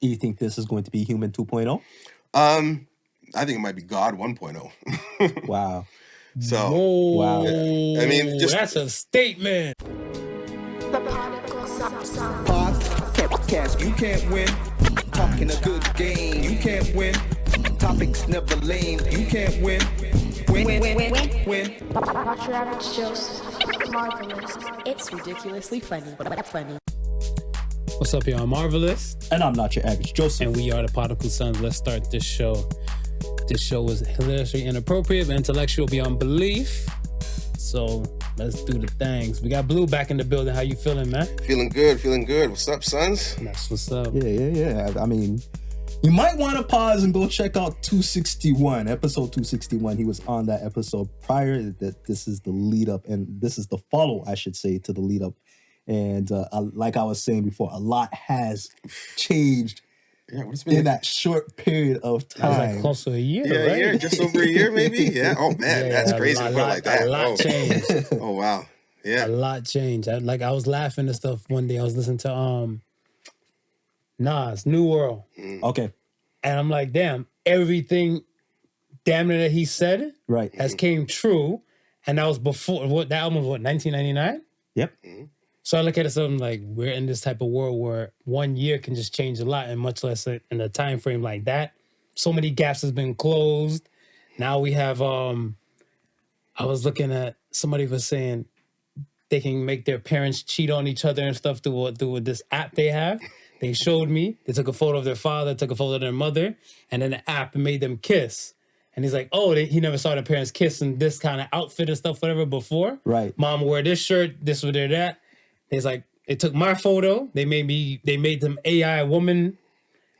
You think this is going to be Human 2.0? I think it might be God 1.0. Wow. So, Whoa, wow. I mean, just that's a statement. The Podical sound. Podcast, you can't win. Talking a good game, you can't win. Topics never lame, you can't win. Win. Not your average Joseph. Marvelous. It's ridiculously funny. What's up, y'all? I'm Marvelous. And I'm not your average Joseph. And we are the Podical Sons. Let's start this show. This show is hilariously inappropriate, but intellectual beyond belief. So let's do the things. We got Blue back in the building. How you feeling, man? feeling good. What's up, sons? That's what's up. Yeah. I mean, you might want to pause and go check out episode 261. He was on that episode prior. That this is the lead up, and this is the follow, I should say, to the lead up. And like I was saying before, a lot has changed in that short period of time. That was like close to a year, Yeah, right? a year, just over a year, maybe. Yeah. Oh man, that's crazy. A I felt lot, like that. A lot changed. Oh wow. Yeah. A lot changed. I was laughing and stuff one day. I was listening to Nas, New World. Okay. And I'm like, damn, everything damn near that he said Right. has came true. And that was before, that album was 1999? Yep. So I look at it something like we're in this type of world where 1 year can just change a lot, and much less in a time frame like that. So many gaps has been closed. Now we have I was looking at, somebody was saying they can make their parents cheat on each other and stuff through this app they have. They showed me, they took a photo of their father, took a photo of their mother, and then the app made them kiss. And he's like, he never saw their parents kiss in this kind of outfit and stuff, whatever, before. Right. Mom wear this shirt, this or that. He's like, they took my photo, they made them AI woman,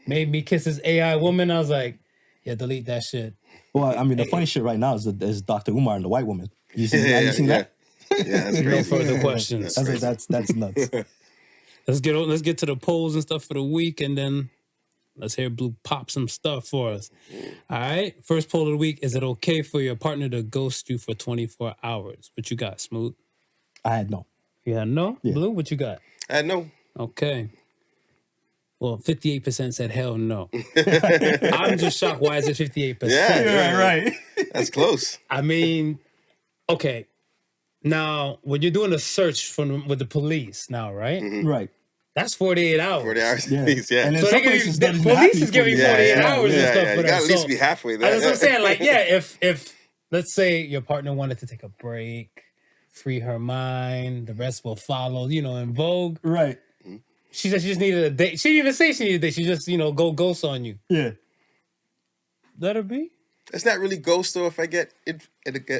made me kiss this AI woman. I was like, yeah, delete that shit. Well, I mean, the funny shit right now is Dr. Umar and the white woman. You seen that? Yeah, that's crazy. No further questions. That's nuts. Let's get to the polls and stuff for the week, and then let's hear Blue pop some stuff for us. All right. First poll of the week: is it okay for your partner to ghost you for 24 hours? What you got, Smooth? I had no. You had no? Yeah. Blue, what you got? No. Okay. Well, 58% said hell no. I'm just shocked. Why is it 58%? Yeah, Right. That's close. I mean, okay. Now, when you're doing a search with the police now, right? Mm-hmm. Right. That's 48 hours. 40 hours Yeah. at least, yeah. And then So some they give places you, don't the even have police is to giving be 48 48 hours and stuff You for gotta that. at least So, be halfway there. that's what I'm saying. Like, yeah, if let's say your partner wanted to take a break, free her mind, the rest will follow, in vogue. Right. She said she just needed a date. She didn't even say she needed a date. She just, go ghost on you. Yeah. Let her be. It's not really ghost though if I get it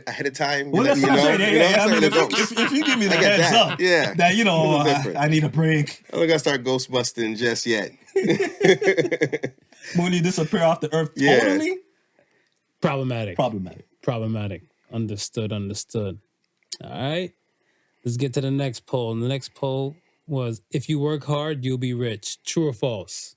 ahead of time. Well, that's what I'm saying. Yeah. I mean, Ghost. if you give me the I get heads that. up, Yeah. that, A little different. I need a break. I'm not gonna start ghost busting just yet. When you disappear off the earth Yeah. totally? Problematic. Problematic. Understood. All right. Let's get to the next poll. And the next poll was, if you work hard, you'll be rich. True or false?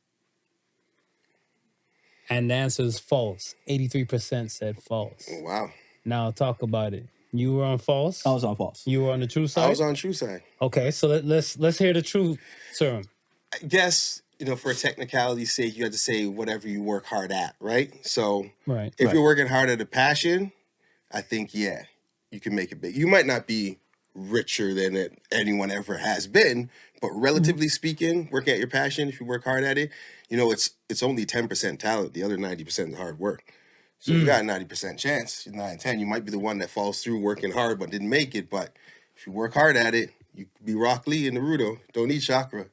And the answer is false. 83% said false. Oh, wow. Now talk about it. You were on false? I was on false. You were on the true side? I was on true side. Okay, so let's hear the true term. I guess, for technicality's sake, you have to say whatever you work hard at, right? So Right. if you're working hard at a passion, I think, yeah, you can make it big. You might not be richer than anyone ever has been, but relatively speaking, working at your passion, if you work hard at it, it's only 10% talent. The other 90% is hard work. So you got a 90% chance. 9, 10, you might be the one that falls through working hard but didn't make it. But if you work hard at it, you could be Rock Lee in Naruto. Don't need chakra.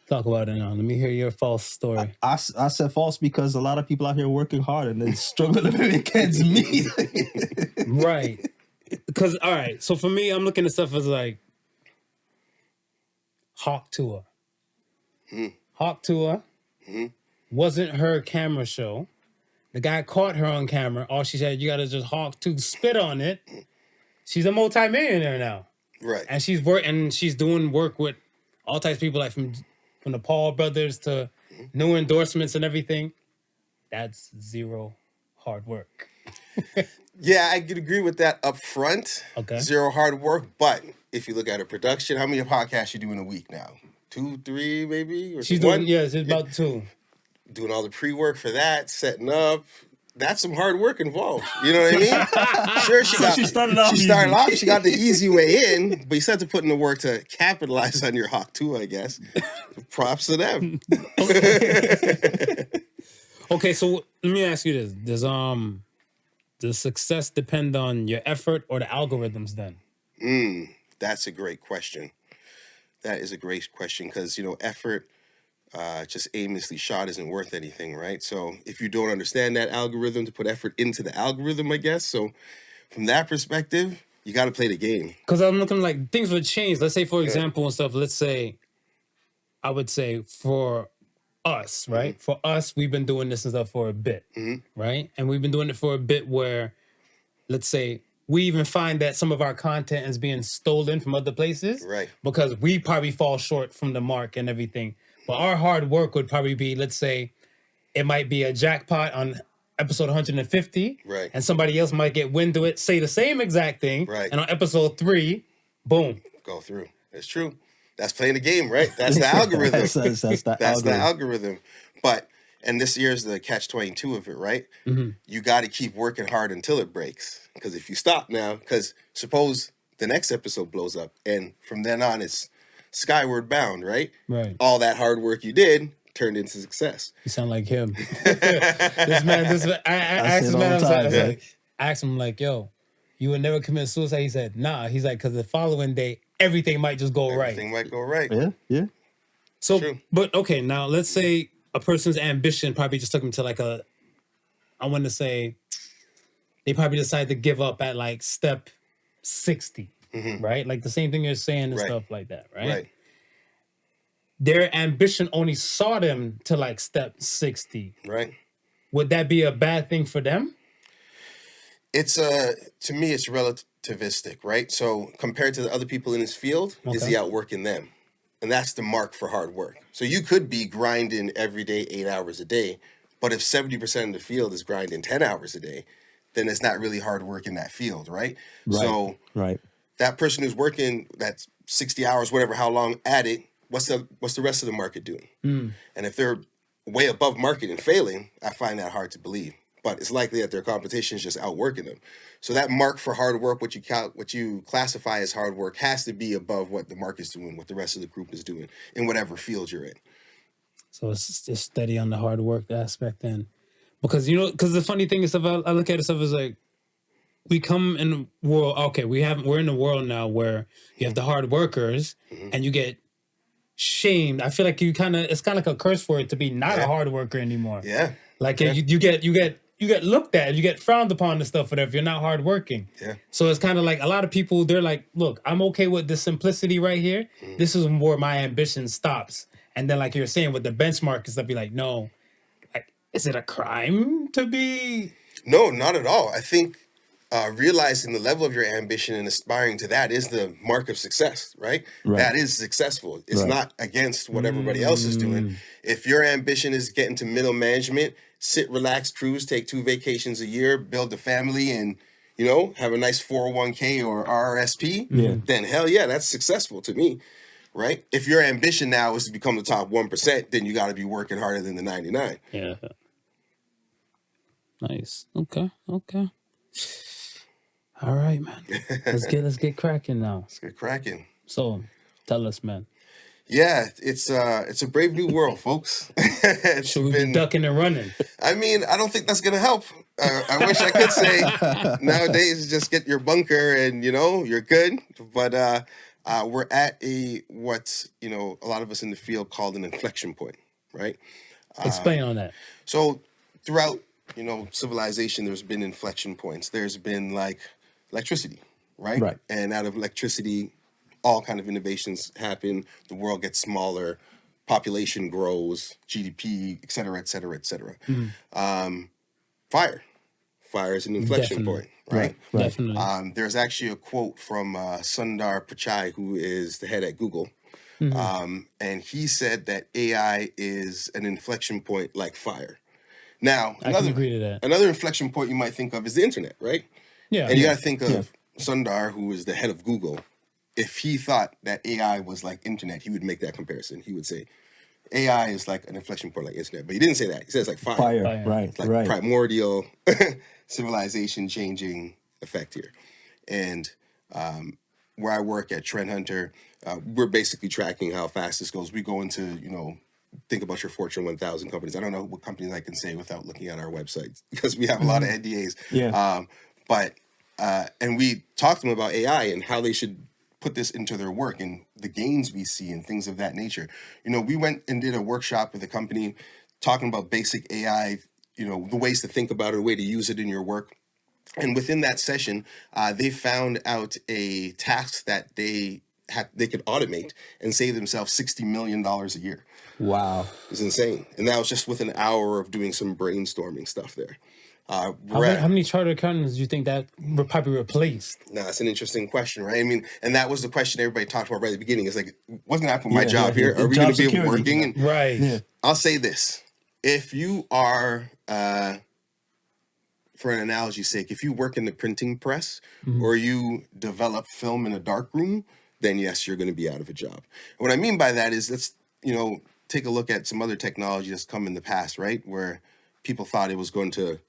Talk about it now. Let me hear your false story. I said false because a lot of people out here working hard and they're struggling to make ends meet. Right. Because, all right, so for me, I'm looking at stuff as like Hawk Tour. Hawk Tour wasn't her camera show. The guy caught her on camera. All she said, you got to just Hawk to spit on it. She's a multimillionaire now. Right. And she's doing work with all types of people, like from the Paul brothers to new endorsements and everything. That's zero hard work. Yeah, I could agree with that up front. Okay. Zero hard work. But if you look at a production, how many podcasts you do in a week now? 2, 3 maybe, or She's one. doing, yeah, it's about 2. Doing all the pre-work for that, setting up. That's some hard work involved. You know what I mean? Sure, she started off easy. She got the easy way in, but you still have to put in the work to capitalize on your hawk too, I guess. Props to them. Okay, so let me ask you this: does success depend on your effort or the algorithms? Then That's a great question. That is a great question because effort. Just aimlessly shot isn't worth anything, right? So if you don't understand that algorithm, to put effort into the algorithm, I guess. So from that perspective, you got to play the game. Because I'm looking like things would change. Let's say, for example, and stuff. Let's say, I would say for us, right? For us, we've been doing this and stuff for a bit, right? And we've been doing it for a bit where, let's say, we even find that some of our content is being stolen from other places, Right? Because we probably fall short from the mark and everything. But our hard work would probably be, let's say, it might be a jackpot on episode 150. Right. And somebody else might get wind to it, say the same exact thing. Right. And on episode 3, boom. Go through. It's true. That's playing the game, right? That's the algorithm. That's the The algorithm. algorithm. But, and this year's the catch-22 of it, right? You got to keep working hard until it breaks. Because if you stop now, because suppose the next episode blows up, and from then on it's skyward bound, right? Right. All that hard work you did turned into success. You sound like him. I asked this man, I asked him, like, yo, you would never commit suicide? He said, nah. He's like, because the following day, everything might just go right. Everything might go right. Yeah. So, True. but okay, now let's say a person's ambition probably just took them to like I want to say, they probably decided to give up at like step 60, right? Like the same thing you're saying and stuff like that, right? Right. Their ambition only saw them to like step 60. Right. Would that be a bad thing for them? It's to me, it's relativistic, right? So compared to the other people in his field, is he outworking them? And that's the mark for hard work. So you could be grinding every day, 8 hours a day, but if 70% of the field is grinding 10 hours a day, then it's not really hard work in that field, right? So that person who's working that 60 hours, whatever, how long at it, what's the rest of the market doing? And if they're way above market and failing, I find that hard to believe. But it's likely that their competition is just outworking them. So that mark for hard work, what you classify as hard work, has to be above what the market's doing, what the rest of the group is doing, in whatever field you're in. So it's just steady on the hard work aspect then. Because, because the funny thing is, I look at it stuff as like, we come in the world, we're in a world now where you have the hard workers and you get shamed. I feel like it's kind of like a curse for it to be not a hard worker anymore. Yeah. Like you get looked at, you get frowned upon and stuff, whatever, if you're not hardworking. Yeah. So it's kind of like a lot of people, they're like, look, I'm okay with the simplicity right here. This is where my ambition stops. And then like you're saying with the benchmark and stuff, be like, no, like, is it a crime to be? No, not at all. I think realizing the level of your ambition and aspiring to that is the mark of success, right? That is successful. It's not against what everybody else is doing. If your ambition is getting to middle management, sit, relax, cruise, take 2 vacations a year, build a family, and have a nice 401k or RRSP, then hell yeah, that's successful to me, right? If your ambition now is to become the top 1%, then you got to be working harder than the 99. Yeah. Nice. Okay. All right, man. Let's get cracking now. Let's get cracking. So, tell us, man. Yeah, it's a brave new world, folks. Should we be ducking and running? I mean, I don't think that's gonna help. I wish I could say nowadays just get your bunker and you're good. But we're at what a lot of us in the field called an inflection point, right? Explain on that. So throughout civilization, there's been inflection points. There's been like electricity, right? And out of electricity, all kind of innovations happen. The world gets smaller, population grows, GDP, et cetera, et cetera, et cetera. Fire is an inflection point, right? Definitely. There's actually a quote from Sundar Pichai, who is the head at Google. And he said that AI is an inflection point like fire. Now, I can agree to that. Another inflection point you might think of is the internet, right? Yeah. And you got to think of Sundar, who is the head of Google, if he thought that AI was like internet, he would make that comparison. He would say AI is like an inflection point like internet, but he didn't say that. He says like fire. Right, It's like right. primordial civilization changing effect here. And where I work at Trend Hunter, we're basically tracking how fast this goes. We go into, think about your Fortune 1000 companies. I don't know what companies I can say without looking at our website because we have a lot of NDAs. Yeah. And we talked to them about AI and how they should put this into their work and the gains we see and things of that nature. We went and did a workshop with a company talking about basic AI, the ways to think about it, the way to use it in your work. And within that session, they found out a task that they could automate and save themselves $60 million a year. Wow. It's insane. And that was just with an hour of doing some brainstorming stuff there. How many chartered accountants do you think that would probably replaced? That's an interesting question, right? I mean, and that was the question everybody talked about right at the beginning. It's like, what's going to happen with my job here? Are we going to be working? And right. Yeah. I'll say this. If you are, for an analogy's sake, if you work in the printing press or you develop film in a dark room, then yes, you're going to be out of a job. And what I mean by that is let's, take a look at some other technology that's come in the past, right? Where people thought it was going to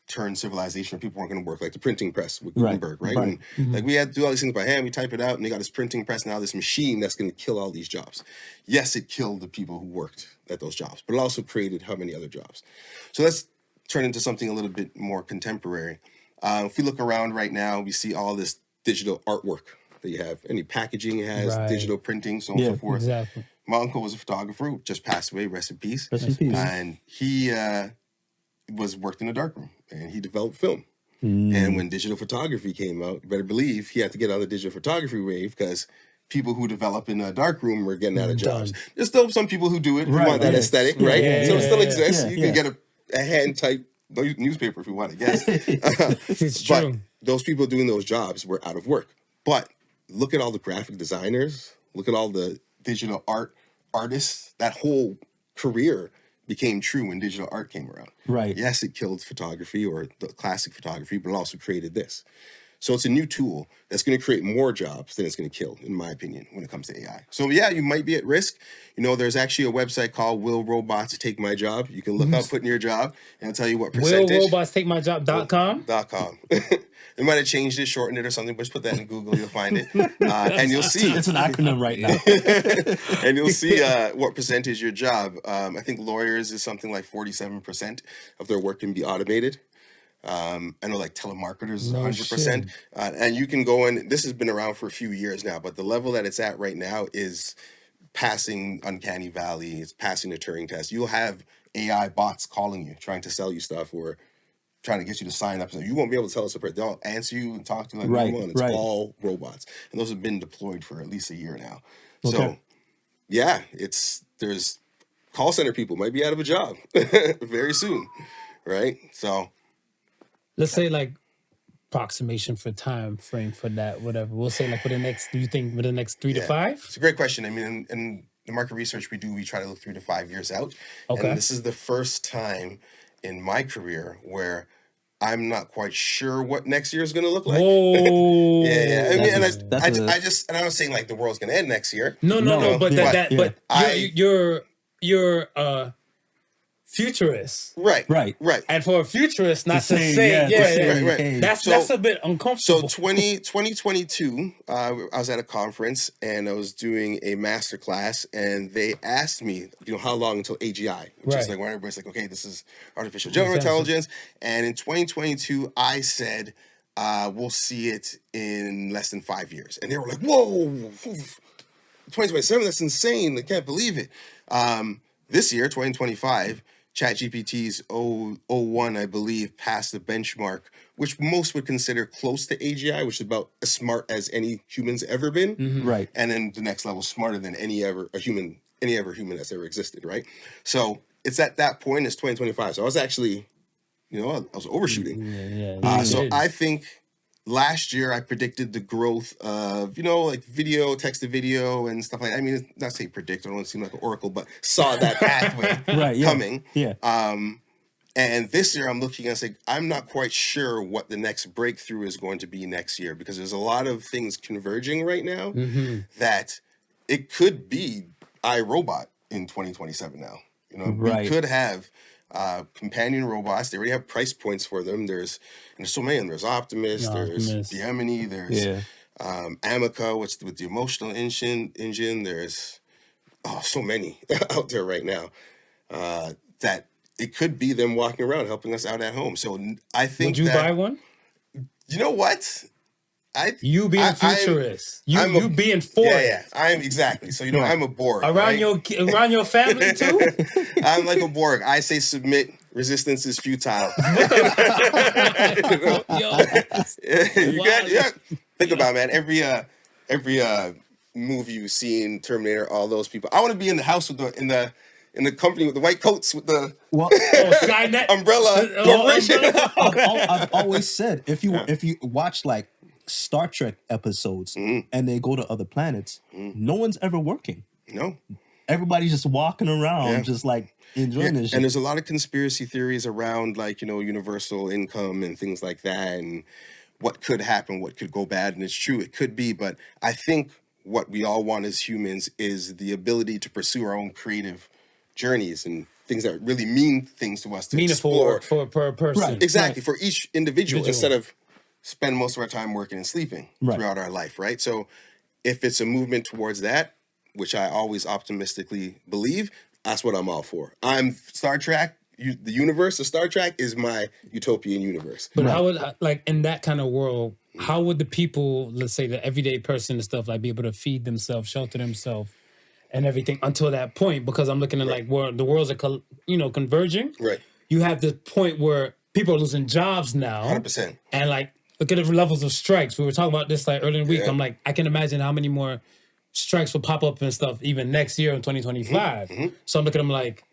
turn civilization, or people weren't going to work, like the printing press with Gutenberg, right? And, like we had to do all these things by hand, we type it out, and they got this printing press, now this machine that's going to kill all these jobs. Yes, it killed the people who worked at those jobs, but it also created how many other jobs? So let's turn into something a little bit more contemporary. If we look around right now, we see all this digital artwork that you have. Any packaging has digital printing, so on and so forth. Exactly. My uncle was a photographer who just passed away, rest in peace. Rest in peace. And he worked in a darkroom, and he developed film. And when digital photography came out, you better believe he had to get on the digital photography wave because people who develop in a darkroom were getting out of jobs. There's still some people who do it who want that aesthetic, right? So it still exists. You can get a hand-typed newspaper if you want to guess. It's true. But those people doing those jobs were out of work. But look at all the graphic designers. Look at all the digital artists. That whole career became true when digital art came around. Right. Yes, it killed photography or the classic photography, but it also created this. So it's a new tool that's going to create more jobs than it's going to kill, in my opinion, when it comes to AI. So yeah, you might be at risk. There's actually a website called Will Robots Take My Job? You can look up, put in your job, and it'll tell you what percentage. WillRobotsTakeMyJob.com? .com. They might have changed it, shortened it or something, but just put that in Google, you'll find it. And you'll see. It's an acronym right now. And you'll see what percentage your job. I think lawyers is something like 47% of their work can be automated. I know like telemarketers is 100%. And you can go in, this has been around for a few years now, but the level that it's at right now is passing Uncanny Valley. It's passing the Turing test. You'll have AI bots calling you, trying to sell you stuff or trying to get you to sign up. So you won't be able to tell us a they'll answer you and talk to you like anyone. It's all robots. And those have been deployed for at least a year now. Okay. So yeah, there's call center people might be out of a job very soon. Right? So let's say like approximation for time frame for that, whatever. We'll say like within the next 3 to 5? It's a great question. I mean, in the market research we do, we try to look 3 to 5 years out. Okay. And this is the first time in my career where I'm not quite sure what next year is going to look like. Oh, yeah. I mean, and I'm not saying like the world's going to end next year. No. But you're futurist. Right. And for a futurist, not to say, right. That's a bit uncomfortable. So 2022, I was at a conference and I was doing a master class, and they asked me, how long until AGI, which is like when everybody's like, okay, this is artificial general intelligence. And in 2022, I said, we'll see it in less than 5 years. And they were like, whoa, 2027, that's insane. I can't believe it. This year, 2025, ChatGPT's 0.01, I believe, passed the benchmark, which most would consider close to AGI, which is about as smart as any human's ever been. Mm-hmm. Right. And then the next level, smarter than any ever human that's ever existed, right? So it's at that point, it's 2025. So I was actually, I was overshooting. So I think last year I predicted the growth of, like video, text to video and stuff like that. I mean, not say predict, I don't want to seem like an oracle, but saw that pathway coming. Yeah. And this year I'm looking and saying, I'm not quite sure what the next breakthrough is going to be next year, because there's a lot of things converging right now that it could be iRobot in 2027 now. You know, we Right. could have companion robots. They already have price points for them. There's so many of them. There's Optimus, there's Optimus. Gemini, there's Yeah. Amica, with the emotional engine. There's so many out there right now that it could be them walking around helping us out at home. So I think Would you buy one? You know what? You being a futurist. You being for it. Yeah, I am exactly. So I'm a Borg. Around right? around your family too? I'm like a Borg. I say submit. Resistance is futile. Yo, Think about it, man. Every movie you've seen, Terminator, all those people. I want to be in the house with in the company with the white coats with the Skynet umbrella. I've always said if you watch like Star Trek episodes and they go to other planets, no one's ever working. No. Everybody's just walking around, just like enjoying this shit. And there's a lot of conspiracy theories around, like, universal income and things like that, and what could happen, what could go bad. And it's true, it could be. But I think what we all want as humans is the ability to pursue our own creative journeys and things that really mean things to us to explore. For per person. Right. Exactly, for each individual, instead of spend most of our time working and sleeping throughout our life, right? So if it's a movement towards that, which I always optimistically believe, that's what I'm all for. I'm Star Trek. The universe of Star Trek is my utopian universe. But how would, like, in that kind of world, how would the people, let's say the everyday person and stuff, like, be able to feed themselves, shelter themselves, and everything until that point? Because I'm looking at like where the worlds are, converging. Right. You have the point where people are losing jobs now. 100%. And like, look at the levels of strikes. We were talking about this like earlier in the week. Yeah. I'm like, I can imagine how many more strikes will pop up and stuff even next year in 2025. So I'm looking at them like,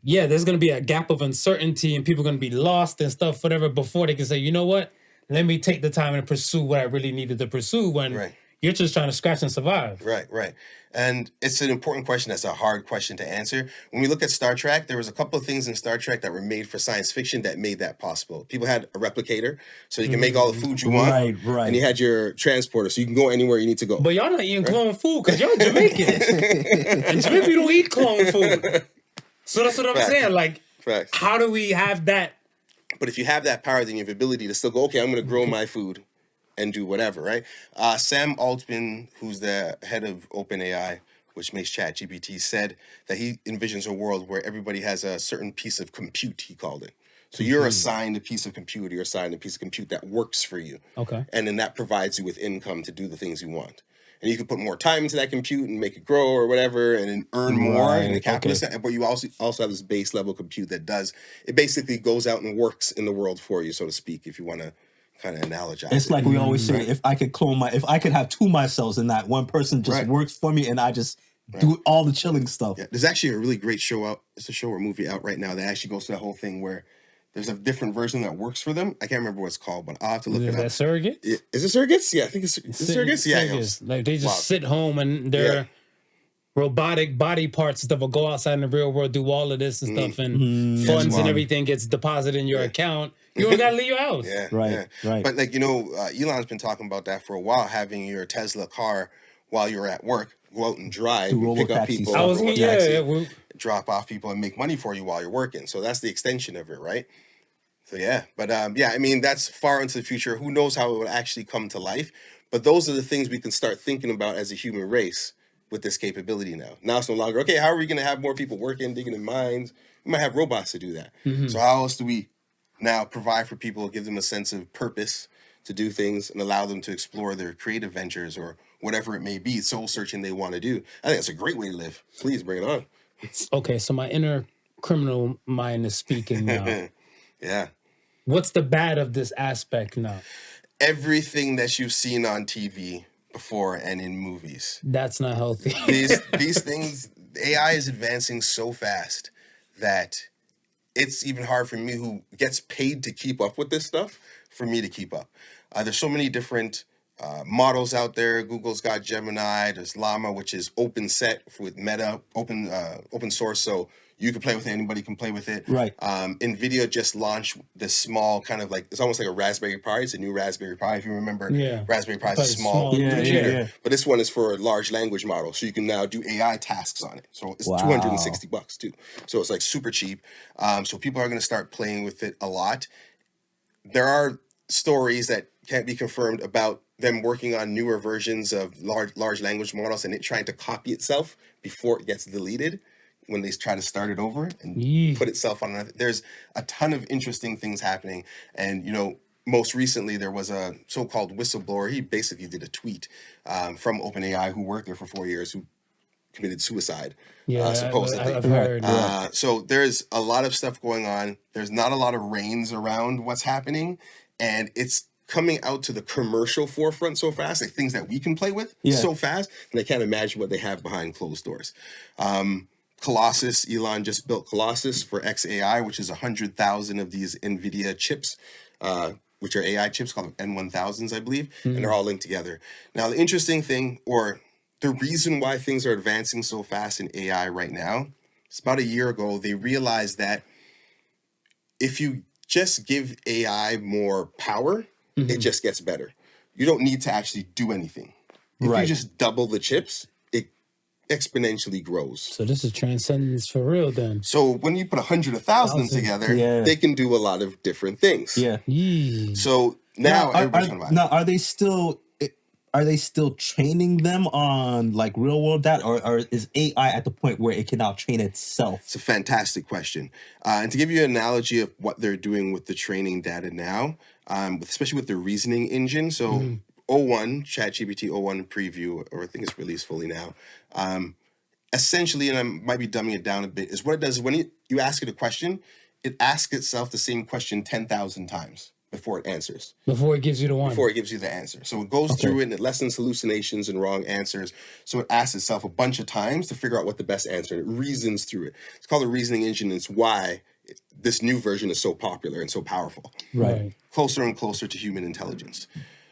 yeah, there's going to be a gap of uncertainty and people are going to be lost and stuff, whatever, before they can say, you know what? Let me take the time and pursue what I really needed to pursue when you're just trying to scratch and survive. Right. And it's an important question. That's a hard question to answer. When we look at Star Trek, there was a couple of things in Star Trek that were made for science fiction that made that possible. People had a replicator, so you can make all the food you want. Right. And you had your transporter, so you can go anywhere you need to go. But y'all not eating clone food because y'all Jamaicans. And Jamaica, we don't eat clone food. So that's what I'm saying. Like, how do we have that? But if you have that power, then you have the ability to still go, okay, I'm going to grow my food and do whatever, right? Sam Altman, who's the head of OpenAI, which makes ChatGPT, said that he envisions a world where everybody has a certain piece of compute, he called it. So you're assigned a piece of compute, you're assigned a piece of compute that works for you. Okay. And then that provides you with income to do the things you want. And you can put more time into that compute and make it grow or whatever and then earn more in the capitalist. But you also have this base level compute that it basically goes out and works in the world for you, so to speak, if you want to kind of analogize. It's like we always say, if I could have two myself and that one person just works for me and I just do all the chilling stuff. Yeah. There's actually a really great show out. It's a show or movie out right now that actually goes through that whole thing where there's a different version that works for them. I can't remember what it's called, but I'll have to look it up. Is that Surrogates? Is it Surrogates? Yeah, I think it's Surrogates. Yeah. Like they just sit home and their robotic body parts and stuff will go outside in the real world, do all of this and stuff, and funds and everything gets deposited in your account. You don't gotta leave your house. Yeah, Right. But like, Elon's been talking about that for a while, having your Tesla car while you're at work, go out and drive, and pick up people, drop off people and make money for you while you're working. So that's the extension of it, right? So but I mean, that's far into the future. Who knows how it would actually come to life? But those are the things we can start thinking about as a human race with this capability now. Now it's no longer, okay, how are we going to have more people working, digging in mines? We might have robots to do that. So how else do we now provide for people, give them a sense of purpose to do things and allow them to explore their creative ventures or whatever it may be, soul searching they want to do? I think that's a great way to live. Please bring it on. Okay, so my inner criminal mind is speaking now. Yeah. What's the bad of this aspect now? Everything that you've seen on TV before and in movies. That's not healthy. These things, AI is advancing so fast that it's even hard for me, who gets paid to keep up with this stuff, for me to keep up. There's so many different models out there. Google's got Gemini. There's Llama, which is open set with Meta, open source. So you can play with it. Anybody can play with it. Right. NVIDIA just launched this small kind of like, it's almost like a Raspberry Pi. It's a new Raspberry Pi. If you remember, Raspberry Pi is a small computer. But this one is for a large language model. So you can now do AI tasks on it. So it's $260 too. So it's like super cheap. So people are going to start playing with it a lot. There are stories that can't be confirmed about them working on newer versions of large language models and it trying to copy itself before it gets deleted when they try to start it over and put itself on another. There's a ton of interesting things happening. And, you know, most recently there was a so-called whistleblower. He basically did a tweet from OpenAI who worked there for 4 years who committed suicide, supposedly. I've heard. So there's a lot of stuff going on. There's not a lot of reins around what's happening. And it's coming out to the commercial forefront so fast, like things that we can play with so fast. And I can't imagine what they have behind closed doors. Colossus, Elon just built Colossus for XAI, which is 100,000 of these NVIDIA chips, which are AI chips called N1000s, I believe, and they're all linked together. Now, the interesting thing, or the reason why things are advancing so fast in AI right now, it's about a year ago, they realized that if you just give AI more power, it just gets better. You don't need to actually do anything. If you just double the chips, exponentially grows. So this is transcendence for real then. So when you put 100 of thousands together, they can do a lot of different things. So now are they still training them on like real world data, or is AI at the point where it can now train itself? It's a fantastic question. And to give you an analogy of what they're doing with the training data now, especially with the reasoning engine. So O1, ChatGPT O1 preview, or I think it's released fully now. Essentially, and I might be dumbing it down a bit, is what it does is when you ask it a question, it asks itself the same question 10,000 times before it answers. Before it gives you the one. Before it gives you the answer. So it goes through it and it lessens hallucinations and wrong answers. So it asks itself a bunch of times to figure out what the best answer, and it reasons through it. It's called a reasoning engine. And it's why this new version is so popular and so powerful. Right. Closer and closer to human intelligence.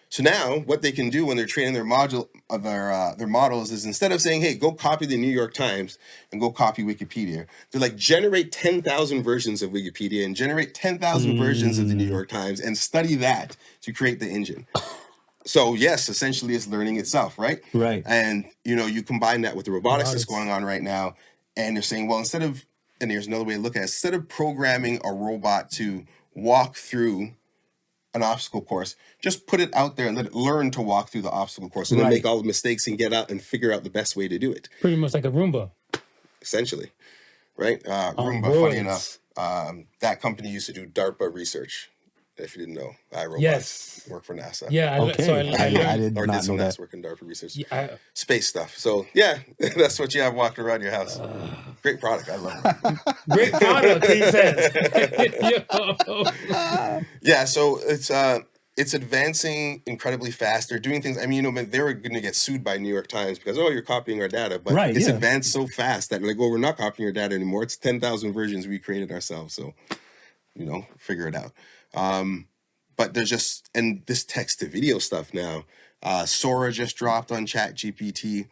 So now what they can do when they're training their models is, instead of saying, hey, go copy the New York Times and go copy Wikipedia, they're like, generate 10,000 versions of Wikipedia and generate 10,000 versions of the New York Times and study that to create the engine. So yes, essentially it's learning itself, right? Right. And, you know, you combine that with the robotics that's going on right now, and they're saying, well, and there's another way to look at it, instead of programming a robot to walk through an obstacle course, just put it out there and let it learn to walk through the obstacle course and then make all the mistakes and get out and figure out the best way to do it. Pretty much like a Roomba. Essentially, right? Roomba, funny enough, that company used to do DARPA research. If you didn't know, iRobot work for NASA. Yeah, I did not know that. Work in DARPA research, space stuff. So yeah, that's what you have walking around your house. Great product, I love it. Great product, he says. Yeah, so it's advancing incredibly fast. They're doing things. I mean, you know, they were going to get sued by New York Times because, oh, you're copying our data. But it's advanced so fast that, like, well, we're not copying your data anymore. It's 10,000 versions we created ourselves. So, you know, figure it out. But there's and this text to video stuff now. Sora just dropped on ChatGPT,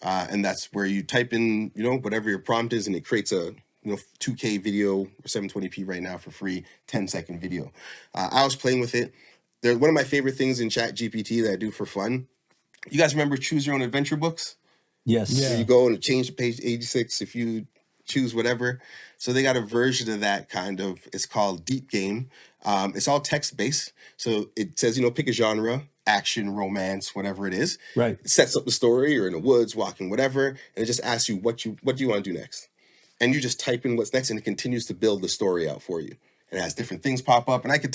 and that's where you type in, you know, whatever your prompt is, and it creates a 2K video or 720p right now for free, 10-second video. I was playing with it. They're one of my favorite things in ChatGPT that I do for fun. You guys remember Choose Your Own Adventure books? Yes. Yeah. So you go and change the page to 86 if you choose whatever. So they got a version of that kind of, it's called Deep Game. It's all text-based. So it says, pick a genre, action, romance, whatever it is. Right. It sets up the story, or in the woods, walking, whatever. And it just asks you, what do you want to do next? And you just type in what's next, and it continues to build the story out for you. It has different things pop up. And I could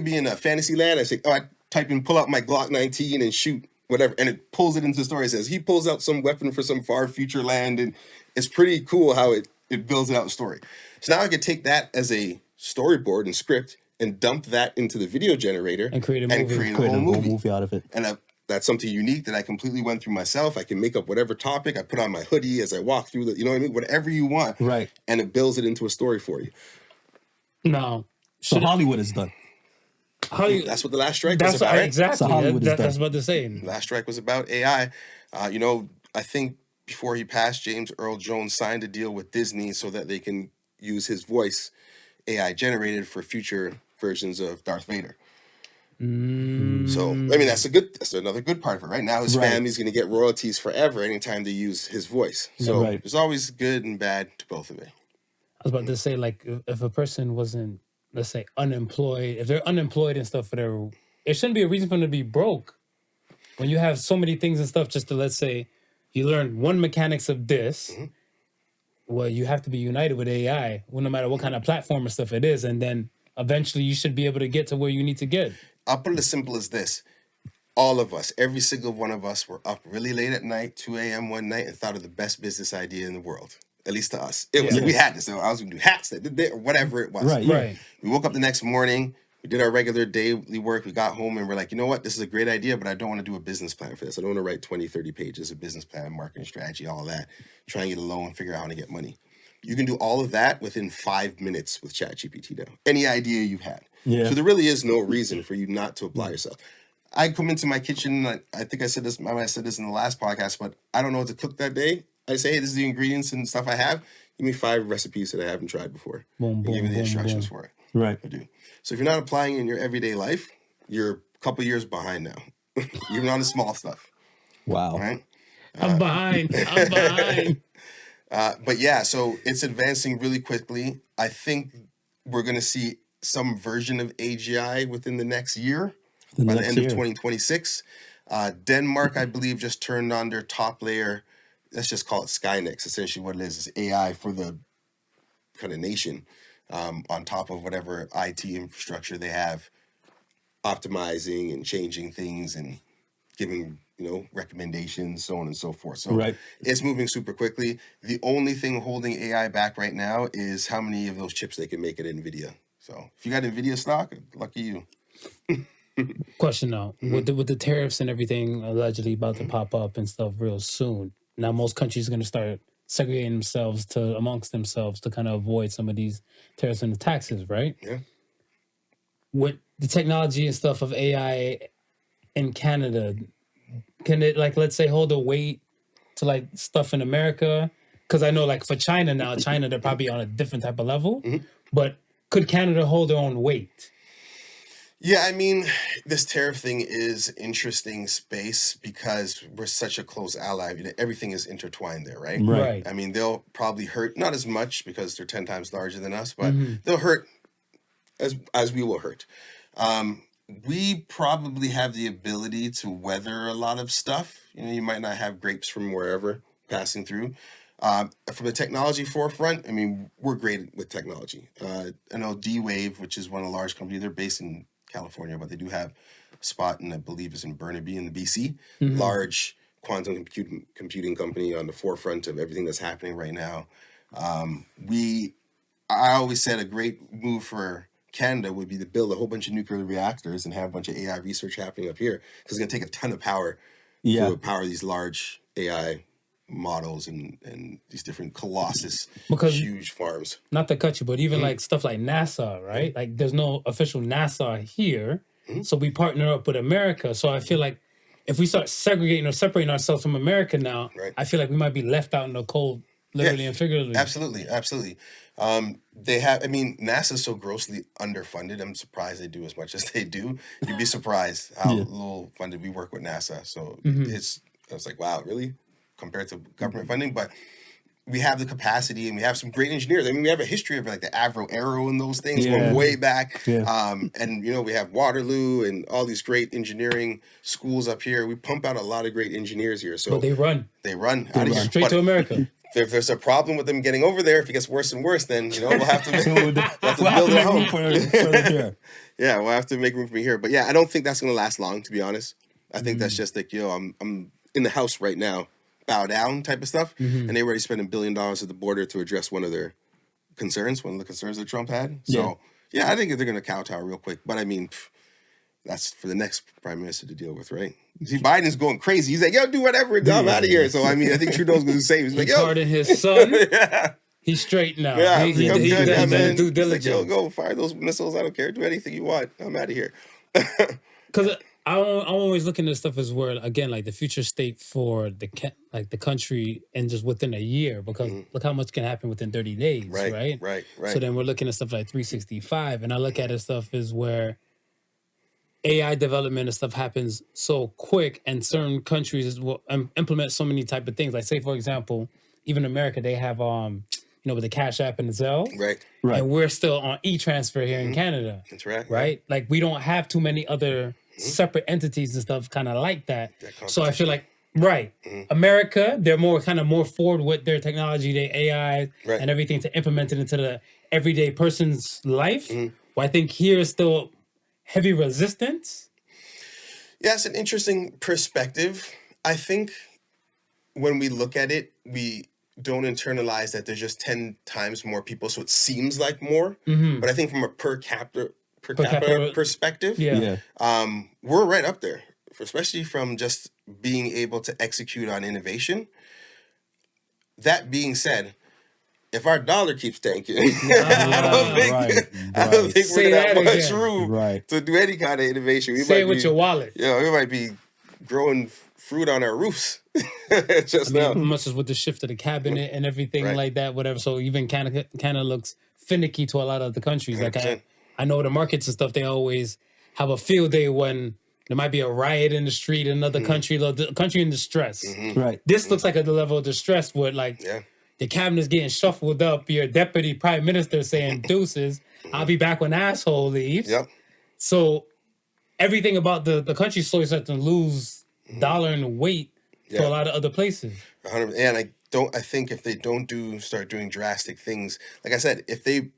be in a fantasy land. I say, I type in, pull out my Glock 19 and shoot whatever. And it pulls it into the story. It says he pulls out some weapon for some far future land. And it's pretty cool how it builds it out the story. So now I could take that as a storyboard and script and dump that into the video generator and create a whole movie out of it. And that's something unique that I completely went through myself. I can make up whatever topic. I put on my hoodie as I walk through you know what I mean? Whatever you want. Right. And it builds it into a story for you. No. So Hollywood is done. How you, That's what the last strike was that's about, right? exactly. So Hollywood is That's done. about to say. Last strike was about AI. You know, I think before he passed, James Earl Jones signed a deal with Disney so that they can use his voice, AI generated, for future versions of Darth Vader. So, I mean, that's another good part of it. Right now, his Right. family's going to get royalties forever anytime they use his voice. So Right. there's always good and bad to both of it. I was about to say, like, if a person wasn't, let's say, unemployed, if they're unemployed and stuff, whatever, it shouldn't be a reason for them to be broke. When you have so many things and stuff, just to, let's say, you learn one mechanics of this, well, you have to be united with AI, well, no matter what kind of platform or stuff it is, and then eventually you should be able to get to where you need to get. I'll put it as simple as this. All of us, every single one of us, were up really late at night, 2 a.m. one night, and thought of the best business idea in the world. At least to us. It was Yeah. we had this. So I was going to do hats that did that, or whatever it was. Right. Yeah. Right. We woke up the next morning. We did our regular daily work. We got home and we're like, you know what? This is a great idea, but I don't want to do a business plan for this. I don't want to write 20, 30 pages of business plan, marketing strategy, all that. Try and get a loan, figure out how to get money. You can do all of that within 5 minutes with ChatGPT now. Any idea you've had. Yeah. So there really is no reason for you not to apply yourself. I come into my kitchen, I think I said this in the last podcast, but I don't know what to cook that day. I say, hey, this is the ingredients and stuff I have. Give me 5 recipes that I haven't tried before. Boom, And boom, give me the boom, instructions boom. for it. Right. I do. So if you're not applying it in your everyday life, you're a couple years behind now, even on the small stuff, Wow. right? I'm behind. I'm behind. But yeah, so it's advancing really quickly. I think we're going to see some version of AGI within the next year, by the end of 2026. Denmark, I believe, just turned on their top layer. Let's just call it Skynex. Essentially what it is AI for the kind of nation, on top of whatever IT infrastructure they have, optimizing and changing things and giving, recommendations, so on and so forth. So Right. it's moving super quickly. The only thing holding AI back right now is how many of those chips they can make at NVIDIA. So if you got NVIDIA stock, lucky you. Question now, with the tariffs and everything allegedly about to pop up and stuff real soon. Now most countries are going to start segregating themselves amongst themselves to kind of avoid some of these tariffs and the taxes, right? Yeah. With the technology and stuff of AI in Canada, can it, like, let's say, hold a weight to like stuff in America? Because I know, like, for China now, they're probably on a different type of level. But could Canada hold their own weight? Yeah, I mean, this tariff thing is interesting space because we're such a close ally. Everything is intertwined there, right? Right. I mean, they'll probably hurt, not as much because they're 10 times larger than us, but they'll hurt as we will hurt. We probably have the ability to weather a lot of stuff. You might not have grapes from wherever passing through. From the technology forefront, I mean, we're great with technology. I know D-Wave, which is one of the large companies, they're based in California, but they do have a spot in, I believe, is in Burnaby in the BC. Large quantum computing company on the forefront of everything that's happening right now. I always said a great move for Canada would be to build a whole bunch of nuclear reactors and have a bunch of AI research happening up here, because it's going to take a ton of power Yeah. to power these large AI models and these different Because- huge farms. Not to cut you, but even like stuff like NASA, right? Like, there's no official NASA here, so we partner up with America. So I feel like if we start segregating or separating ourselves from America now, Right. I feel like we might be left out in the cold, literally and figuratively. Absolutely. NASA's so grossly underfunded. I'm surprised they do as much as they do. You'd be surprised how little funded we work with NASA. So I was like, wow, really? Compared to government funding, but we have the capacity and we have some great engineers. I mean, we have a history of like the Avro Arrow and those things going way back. Yeah. And we have Waterloo and all these great engineering schools up here. We pump out a lot of great engineers here. So But they run out of here. straight But to America. if there's a problem with them getting over there, if it gets worse and worse, then we'll have to We'll build have it to at make home. room for the Yeah, we'll have to make room for me here. But yeah, I don't think that's going to last long, to be honest. I think that's just like, I'm in the house right now, bow down type of stuff. And they already spent $1 billion at the border to address one of the concerns that Trump had. So yeah, I think they're going to kowtow real quick. But I mean, that's for the next prime minister to deal with, right? See, Biden's going crazy. He's like, yo, do whatever. I'm out of here. So I mean, I think Trudeau's going to say, he's like, yo. Pardon his son. He's straight now. Yeah, he I'm he good. Yeah, does man. due He's like, yo, diligence. go fire those missiles. I don't care. Do anything you want. I'm out of here. Because I'm always looking at stuff as where, again, like the future state for the country and just within a year, because look how much can happen within 30 days, right? Right. So then we're looking at stuff like 365, and I look at it stuff is where AI development and stuff happens so quick, and certain countries will implement so many type of things. Like, say for example, even America, they have with the Cash App and the Zelle, Right. and we're still on e-transfer here in Canada. That's right. Right? Like, we don't have too many other separate entities and stuff kind of like that. So I feel like, America, they're more forward with their technology, their AI and everything to implement it into the everyday person's life. Well, I think here is still heavy resistance. Yeah, it's an interesting perspective. I think when we look at it, we don't internalize that there's just 10 times more people, so it seems like more. But I think from a per capita perspective, we're right up there, especially from just being able to execute on innovation. That being said, if our dollar keeps tanking, I don't think we're gonna have much room to do any kind of innovation. We Say it with your wallet. Yeah, we might be growing fruit on our roofs much as with the shift of the cabinet and everything like that, whatever. So even Canada looks finicky to a lot of the countries. 100%. Like I know the markets and stuff, they always have a field day when there might be a riot in the street in another country, the country in distress. Right. This looks like a level of distress where the cabinet's getting shuffled up, your deputy prime minister saying deuces, I'll be back when asshole leaves. Yep. So everything about the country slowly starts to lose dollar and weight to a lot of other places. 100%. And I think if they don't start doing drastic things, like I said, if they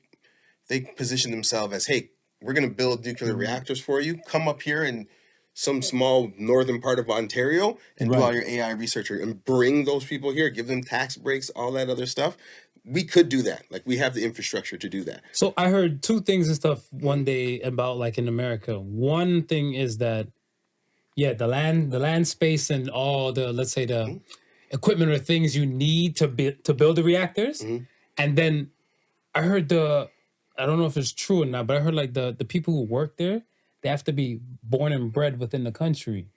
position themselves as, hey, we're going to build nuclear reactors for you, come up here in some small northern part of Ontario and do all your AI research and bring those people here, give them tax breaks, all that other stuff. We could do that. Like, we have the infrastructure to do that. So I heard two things and stuff one day about, like, in America. One thing is that, the land space and all the, let's say, the equipment or things you need to build the reactors. And then I heard I don't know if it's true or not, but I heard like the people who work there, they have to be born and bred within the country,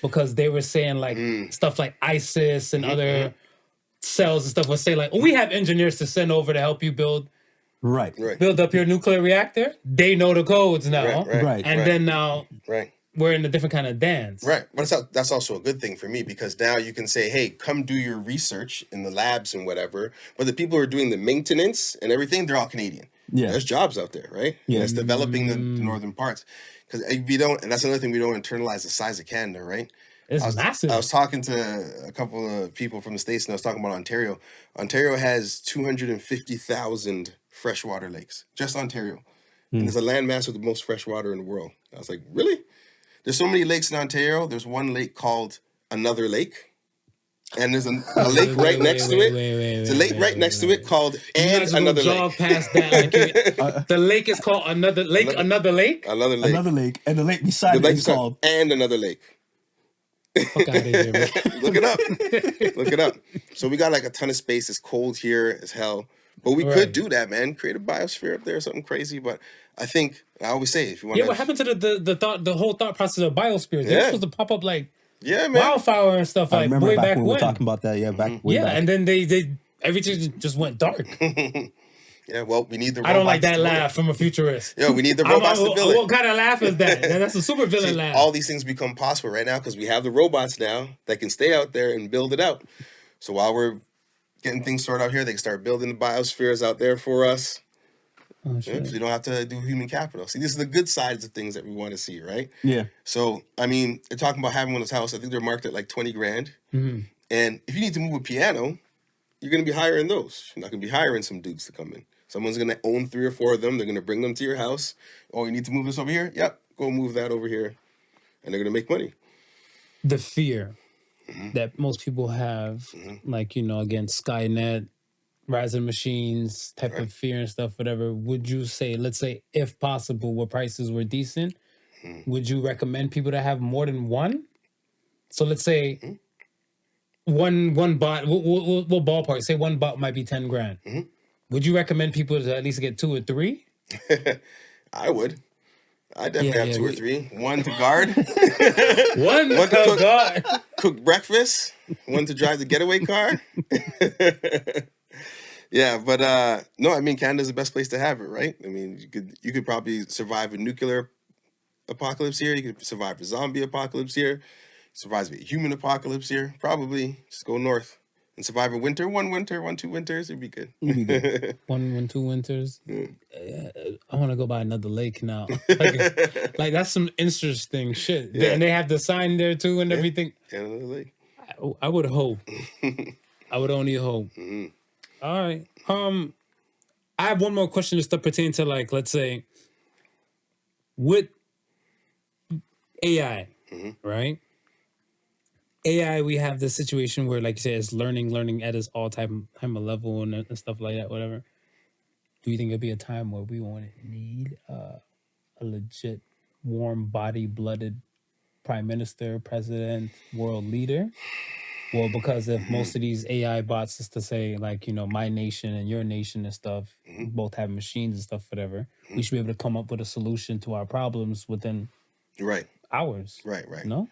because they were saying like stuff like ISIS and other cells and stuff would say like, we have engineers to send over to help you build up your nuclear reactor. They know the codes now. Then now we're in a different kind of dance. Right. But that's also a good thing for me, because now you can say, hey, come do your research in the labs and whatever. But the people who are doing the maintenance and everything, they're all Canadian. Yeah. There's jobs out there, right? Yeah. It's developing the northern parts. Because we don't, and that's another thing, we don't internalize the size of Canada, right? It's massive. I was talking to a couple of people from the States, and I was talking about Ontario. Ontario has 250,000 freshwater lakes, just Ontario. And there's a landmass with the most freshwater in the world. I was like, really? There's so many lakes in Ontario. There's one lake called Another Lake. And there's a lake right next to it. There's a lake right next to it called And Another Lake. Past that, like the lake is called Another Lake. Another Lake. Another lake. Another lake. And the lake beside it is called And Another Lake. Fuck out of here, man. Look it up. Look it up. So we got like a ton of space. It's cold here as hell. But we could do that, man. Create a biosphere up there or something crazy. But I think, I always say, if you want to... what happened to the whole thought process of biosphere? They're supposed to pop up like man. wildfire and stuff. I Like remember way back back when when we were talking about that. Back. And then they everything just went dark. Yeah, well, we need the robots. I don't like that laugh from a futurist. Yo, we need the robots to build it. What kind of laugh is that? That's a super villain laugh. All these things become possible right now because we have the robots now that can stay out there and build it out. So while we're getting things sorted out here, they can start building the biospheres out there for us. Oh, shit. Because we don't have to do human capital. See, these are the good sides of things that we want to see, right? Yeah. So, I mean, they're talking about having one of those houses. I think they're marked at like 20 grand. And if you need to move a piano, you're going to be hiring those. You're not going to be hiring some dudes to come in. Someone's going to own 3 or 4 of them. They're going to bring them to your house. Oh, you need to move this over here? Yep, go move that over here. And they're going to make money. The fear that most people have, like, again, Skynet, rising machines type of fear and stuff, whatever, would you say, let's say, if possible, where prices were decent, would you recommend people to have more than one? So let's say one bot, we'll ballpark, say one bot might be 10 grand. Would you recommend people to at least get 2 or 3? I would. I definitely have 2 or 3. One to guard, One One to to cook. God. cook breakfast, one to drive the getaway car. Yeah, but no, I mean Canada's the best place to have it, right? I mean, you could probably survive a nuclear apocalypse here. You could survive a zombie apocalypse here. Survive a human apocalypse here. Probably just go north and survive a winter, 2 winters. It'd be good. One, 2 winters. I want to go by another lake now. Like that's some interesting shit. Yeah. And they have the sign there too and everything. Canada Lake. I would hope. I would only hope. All right. I have one more question just to pertain to, like, let's say, with AI, right? AI, we have this situation where, like you said, it's learning at its all time of level and stuff like that, whatever. Do you think it'll be a time where we won't need a legit, warm body, blooded prime minister, president, world leader? Well, because if most of these AI bots is to say, like, you know, my nation and your nation and stuff, both have machines and stuff, whatever, we should be able to come up with a solution to our problems within hours. Right. No?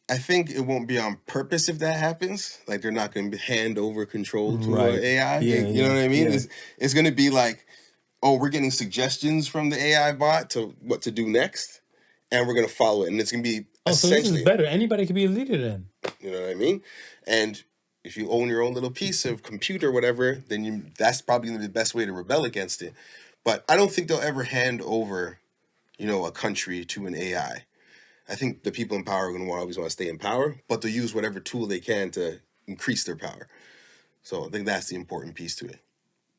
I think it won't be on purpose if that happens. Like, they're not going to hand over control to AI. You know what I mean? Yeah. It's going to be like, oh, we're getting suggestions from the AI bot to what to do next, and we're going to follow it. And it's going to be so this is better. Anybody can be a leader then. You know what I mean? And if you own your own little piece of computer or whatever, then that's probably going to be the best way to rebel against it. But I don't think they'll ever hand over, you know, a country to an AI. I think the people in power are going to always want to stay in power, but they'll use whatever tool they can to increase their power. So I think that's the important piece to it.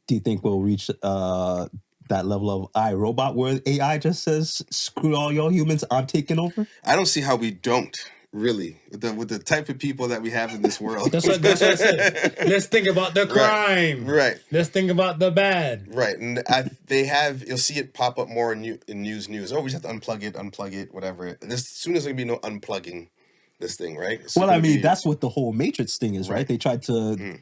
Do you think we'll reach that level of iRobot where AI just says, screw all y'all humans, I'm taking over? I don't see how we don't, really, with the type of people that we have in this world. That's what I said. Let's think about the crime. Right. Let's think about the bad. Right. And you'll see it pop up more in news. Oh, we just have to unplug it, whatever. And as soon as there's going to be no unplugging this thing, right? Well, I mean, that's what the whole Matrix thing is, right? They tried to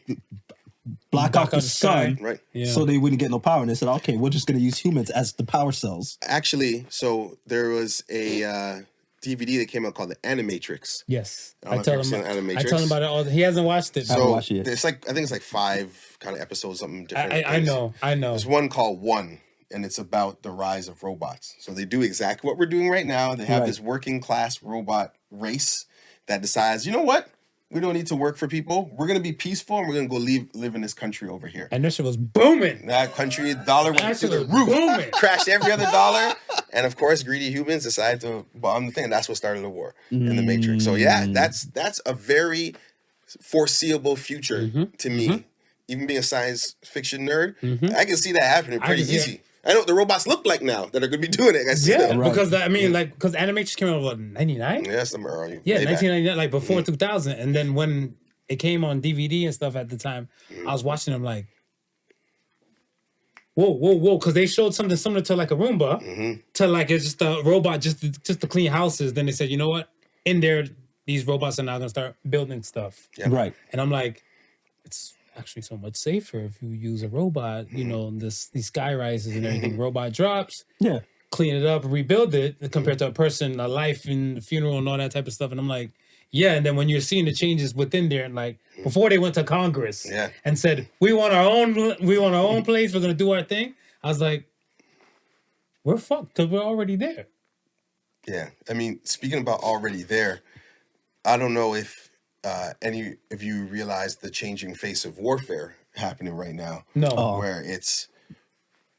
block out the sun, right? So they wouldn't get no power. And they said, okay, we're just going to use humans as the power cells. Actually, so there was a DVD that came out called The Animatrix. Yes. I tell him about it all. He hasn't watched it. So I haven't watched it yet. There's I think it's like 5 kind of episodes, something different. I know. There's one called One, and it's about the rise of robots. So they do exactly what we're doing right now. They have this working class robot race that decides, you know what? We don't need to work for people. We're going to be peaceful, and we're going to go live in this country over here. And this shit was booming. That country dollar went through the roof. Booming. Crashed every other dollar. And, of course, greedy humans decided to bomb the thing. And that's what started the war in the Matrix. So, yeah, that's a very foreseeable future to me. Even being a science fiction nerd, I can see that happening pretty easy. I know what the robots look like now that are going to be doing it. I see that. Because because Animatrix came out in 99? Yeah, that's somewhere early. Yeah, 1999, like before 2000. And then when it came on DVD and stuff at the time, I was watching them like, whoa, because they showed something similar to like a Roomba, to like it's just a robot just to clean houses. Then they said, you know what? In there, these robots are now going to start building stuff. Yeah. Right. And I'm like, it's actually so much safer if you use a robot, you know, these sky rises and everything. Robot drops, clean it up, rebuild it, compared to a person, a life and a funeral and all that type of stuff. And I'm like, yeah. And then when you're seeing the changes within there, and like before they went to Congress and said, we want our own place, we're gonna do our thing. I was like, we're fucked because we're already there. Yeah. I mean, speaking about already there, I don't know if any of you realize the changing face of warfare happening right now. No. Where it's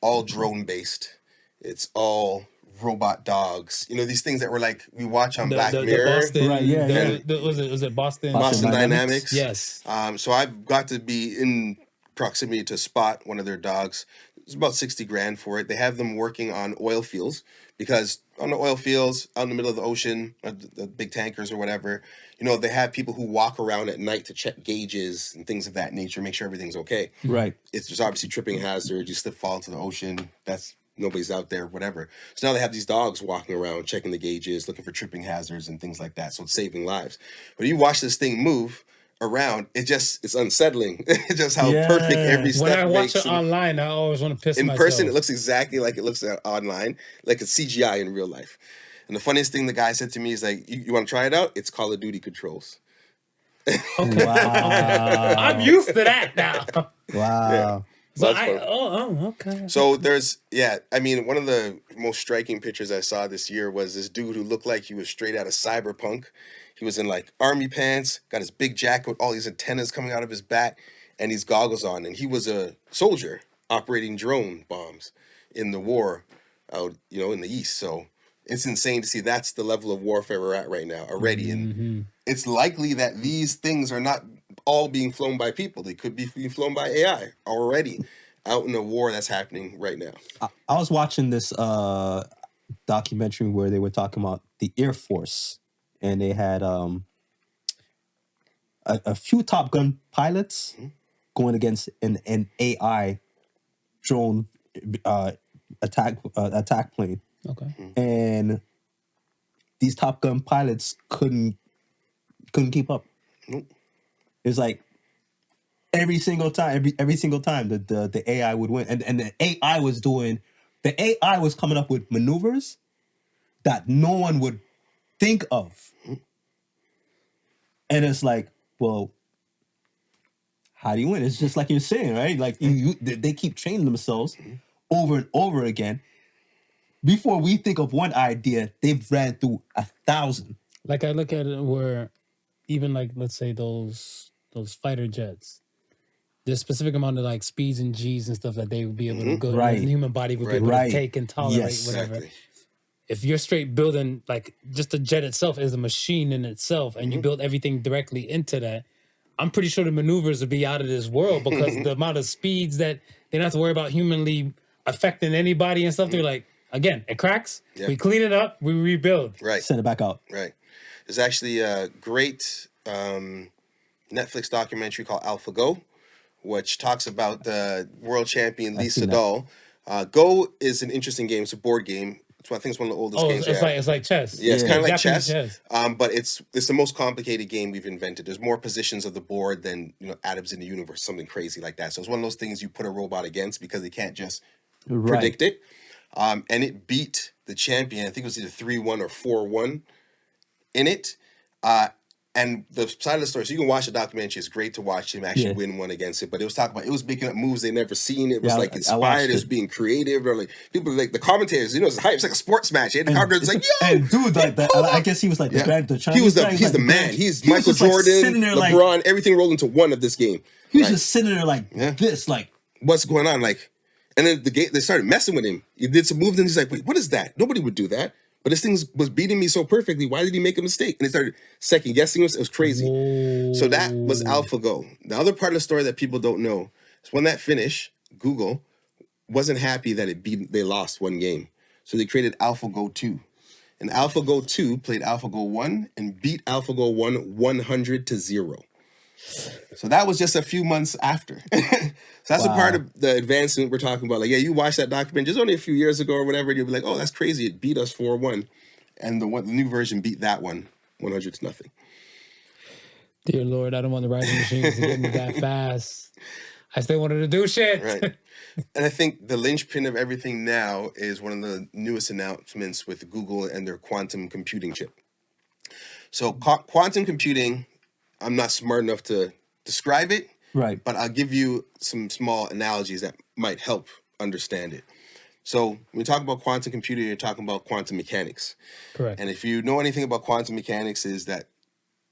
all drone based. It's all robot dogs. You know, these things that were like we watch on Black Mirror. Boston, was it Boston? Boston Dynamics. Yes. So I've got to be in proximity to spot one of their dogs. It's about $60,000 for it. They have them working on oil fields because on the oil fields, out in the middle of the ocean, the big tankers or whatever, you know, they have people who walk around at night to check gauges and things of that nature, make sure everything's okay. Right. There's obviously tripping hazards. You slip, fall into the ocean. Nobody's out there, whatever. So now they have these dogs walking around, checking the gauges, looking for tripping hazards and things like that. So it's saving lives. But you watch this thing move, around, it's unsettling. Just how perfect every step When I watch makes. it online, I always want to piss In myself. person, it looks exactly like it looks online, like it's CGI in real life. And the funniest thing the guy said to me is like, you want to try it out? It's Call of Duty controls. Okay. Wow. I'm used to that now. Wow. So That's fun. Okay. So I mean, one of the most striking pictures I saw this year was this dude who looked like he was straight out of Cyberpunk. He was in like army pants, got his big jacket with all these antennas coming out of his back and these goggles on. And he was a soldier operating drone bombs in the war out, in the East. So it's insane to see that's the level of warfare we're at right now already. And it's likely that these things are not all being flown by people. They could be being flown by AI already out in a war that's happening right now. I was watching this documentary where they were talking about the Air Force, and they had a few Top Gun pilots going against an AI drone attack plane. Okay. And these Top Gun pilots couldn't keep up. Nope. It's like every single time the AI would win, and the AI was coming up with maneuvers that no one would think of. And it's like, well, how do you win? It's just like you're saying, right? Like they keep training themselves over and over again. Before we think of one idea, they've ran through 1,000. Like I look at it where even like, let's say those fighter jets, there's a specific amount of like speeds and G's and stuff that they would be able to go, Right. the human body would be able to take and tolerate whatever. Exactly. If you're straight building, like just the jet itself is a machine in itself and you build everything directly into that, I'm pretty sure the maneuvers would be out of this world because the amount of speeds that they don't have to worry about humanly affecting anybody and stuff. They're like, again, it cracks, we clean it up, we rebuild. Right. Send it back out. Right. There's actually a great Netflix documentary called AlphaGo, which talks about the world champion Lee Sedol. Go is an interesting game. It's a board game. I think it's one of the oldest games. It's like chess. Yeah, it's kind of like Japanese chess. But it's the most complicated game we've invented. There's more positions of the board than atoms in the universe, something crazy like that. So it's one of those things you put a robot against because they can't just predict it. And it beat the champion. I think it was either 3-1 or 4-1 in it. And the side of the story, so you can watch the documentary. It's great to watch him actually win one against it. But it was talking about, it was making up moves they never seen. It was like inspired. It was being creative. Or like people like the commentators, it's hype. It's like a sports match. And the commentators like, yo, and dude, like I guess he was like the Chinese he's the man. He's Michael Jordan, LeBron, everything rolled into one of this game. He was just sitting there like this, like what's going on? Like, and then the game they started messing with him. He did some moves, and he's like, wait, what is that? Nobody would do that. But this thing was beating me so perfectly. Why did he make a mistake? And they started second guessing us. It was crazy. Whoa. So that was AlphaGo. The other part of the story that people don't know is when that finished, Google wasn't happy that they lost one game. So they created AlphaGo 2. And AlphaGo 2 played AlphaGo 1 and beat AlphaGo 1 100-0. So that was just a few months after. So that's a part of the advancement we're talking about. Like, yeah, you watched that document just only a few years ago or whatever, and you'll be like, oh, that's crazy. It beat us 4-1. And the new version beat that one 100-0. Dear Lord, I don't want the rising machines to get me that fast. I still wanted to do shit. Right. And I think the linchpin of everything now is one of the newest announcements with Google and their quantum computing chip. So quantum computing, I'm not smart enough to describe it, right? But I'll give you some small analogies that might help understand it. So when you talk about quantum computing, you're talking about quantum mechanics. Correct. And if you know anything about quantum mechanics, is that,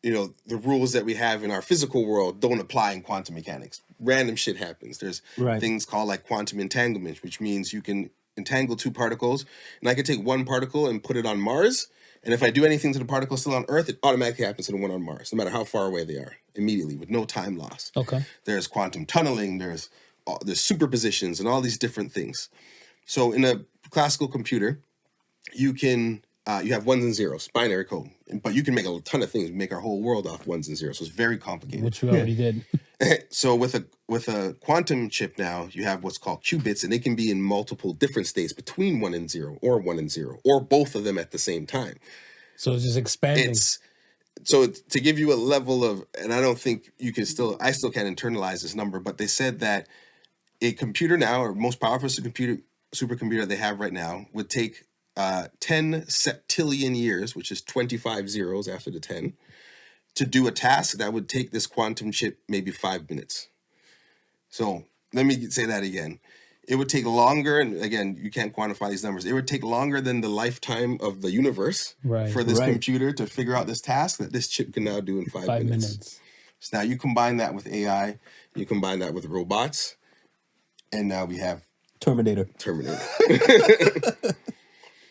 the rules that we have in our physical world don't apply in quantum mechanics. Random shit happens. There's things called like quantum entanglement, which means you can entangle two particles. And I can take one particle and put it on Mars. And if I do anything to the particle still on Earth, it automatically happens to the one on Mars, no matter how far away they are, immediately, with no time loss. Okay. There's quantum tunneling, there's superpositions, and all these different things. So in a classical computer, you can you have ones and zeros, binary code, but you can make a ton of things, make our whole world off ones and zeros. So it's very complicated. Which we already did. So with a quantum chip now, you have what's called qubits, and they can be in multiple different states between 1 and 0, or 1 and 0, or both of them at the same time. So it's just expanding. So to give you a level of, and I don't think you can I still can't internalize this number, but they said that a computer now, or most powerful supercomputer they have right now, would take 10 septillion years, which is 25 zeros after the 10, to do a task that would take this quantum chip maybe 5 minutes. So let me say that again. It would take longer, and again, you can't quantify these numbers. It would take longer than the lifetime of the universe for this computer to figure out this task that this chip can now do in 5 minutes. So now you combine that with AI, you combine that with robots, and now we have Terminator.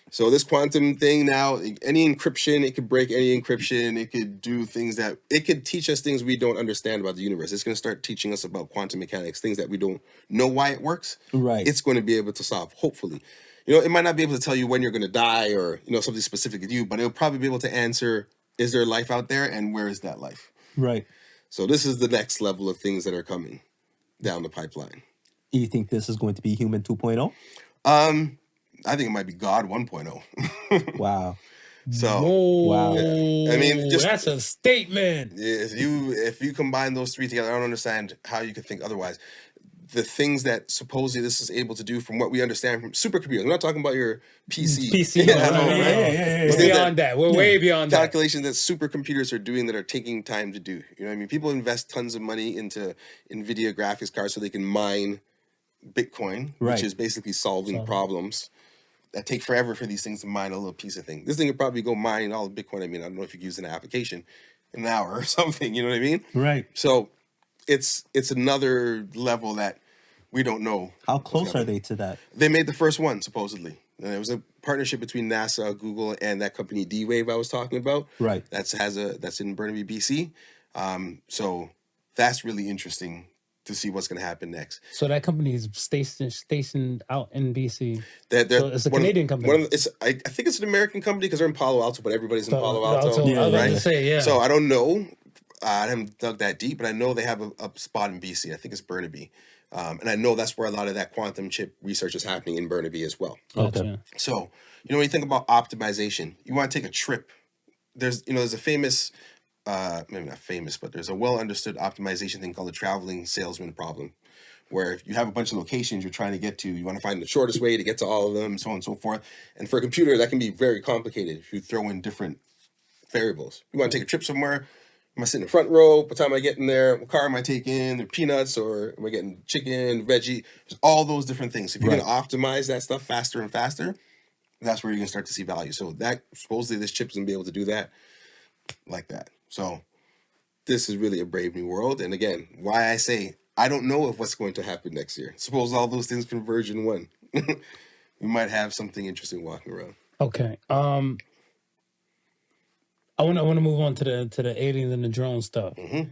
So this quantum thing now, any encryption, it could break any encryption. It could do things that, it could teach us things we don't understand about the universe. It's going to start teaching us about quantum mechanics, things that we don't know why it works. Right. It's going to be able to solve, hopefully. You know, it might not be able to tell you when you're going to die or, you know, something specific to you, but it'll probably be able to answer, is there life out there and where is that life? Right. So this is the next level of things that are coming down the pipeline. You think this is going to be Human 2.0? I think it might be God 1.0. Wow. So, wow. Yeah. I mean, just, that's a statement. If you combine those three together, I don't understand how you could think otherwise. The things that supposedly this is able to do, from what we understand from supercomputers, we're not talking about your PC. We're beyond that. We're way beyond that. Calculations that supercomputers are doing that are taking time to do. You know what I mean? People invest tons of money into NVIDIA graphics cards so they can mine Bitcoin, which is basically solving problems that take forever for these things to mine a little piece of thing. This thing could probably go mine all the Bitcoin. I mean, I don't know if you use an application in an hour or something, you know what I mean? Right. So it's another level that we don't know. How close are they to that? They made the first one, supposedly. And it was a partnership between NASA, Google, and that company D-Wave I was talking about. Right. That's in Burnaby, BC. So that's really interesting to see what's going to happen next. So that company is stationed out in BC. So it's a Canadian company. I think it's an American company because they're in Palo Alto, but everybody's in Palo Alto. I was about to say, yeah. So I don't know. I haven't dug that deep, but I know they have a spot in BC. I think it's Burnaby. And I know that's where a lot of that quantum chip research is happening, in Burnaby as well. Okay. So, you know, when you think about optimization, you want to take a trip. There's a famous, maybe not famous, but there's a well-understood optimization thing called the traveling salesman problem, where if you have a bunch of locations you're trying to get to, you want to find the shortest way to get to all of them, so on and so forth. And for a computer, that can be very complicated if you throw in different variables. You want to take a trip somewhere. Am I sitting in the front row? What time am I getting there? What car am I taking? The peanuts, or am I getting chicken, veggie? There's all those different things. If you're going to optimize that stuff faster and faster, that's where you're going to start to see value. So that, supposedly this chip's going to be able to do that like that. So this is really a brave new world. And again, why I say I don't know if what's going to happen next year. Suppose all those things converge in one. We might have something interesting walking around. Okay. I want to move on to the aliens and the drone stuff. Mm-hmm.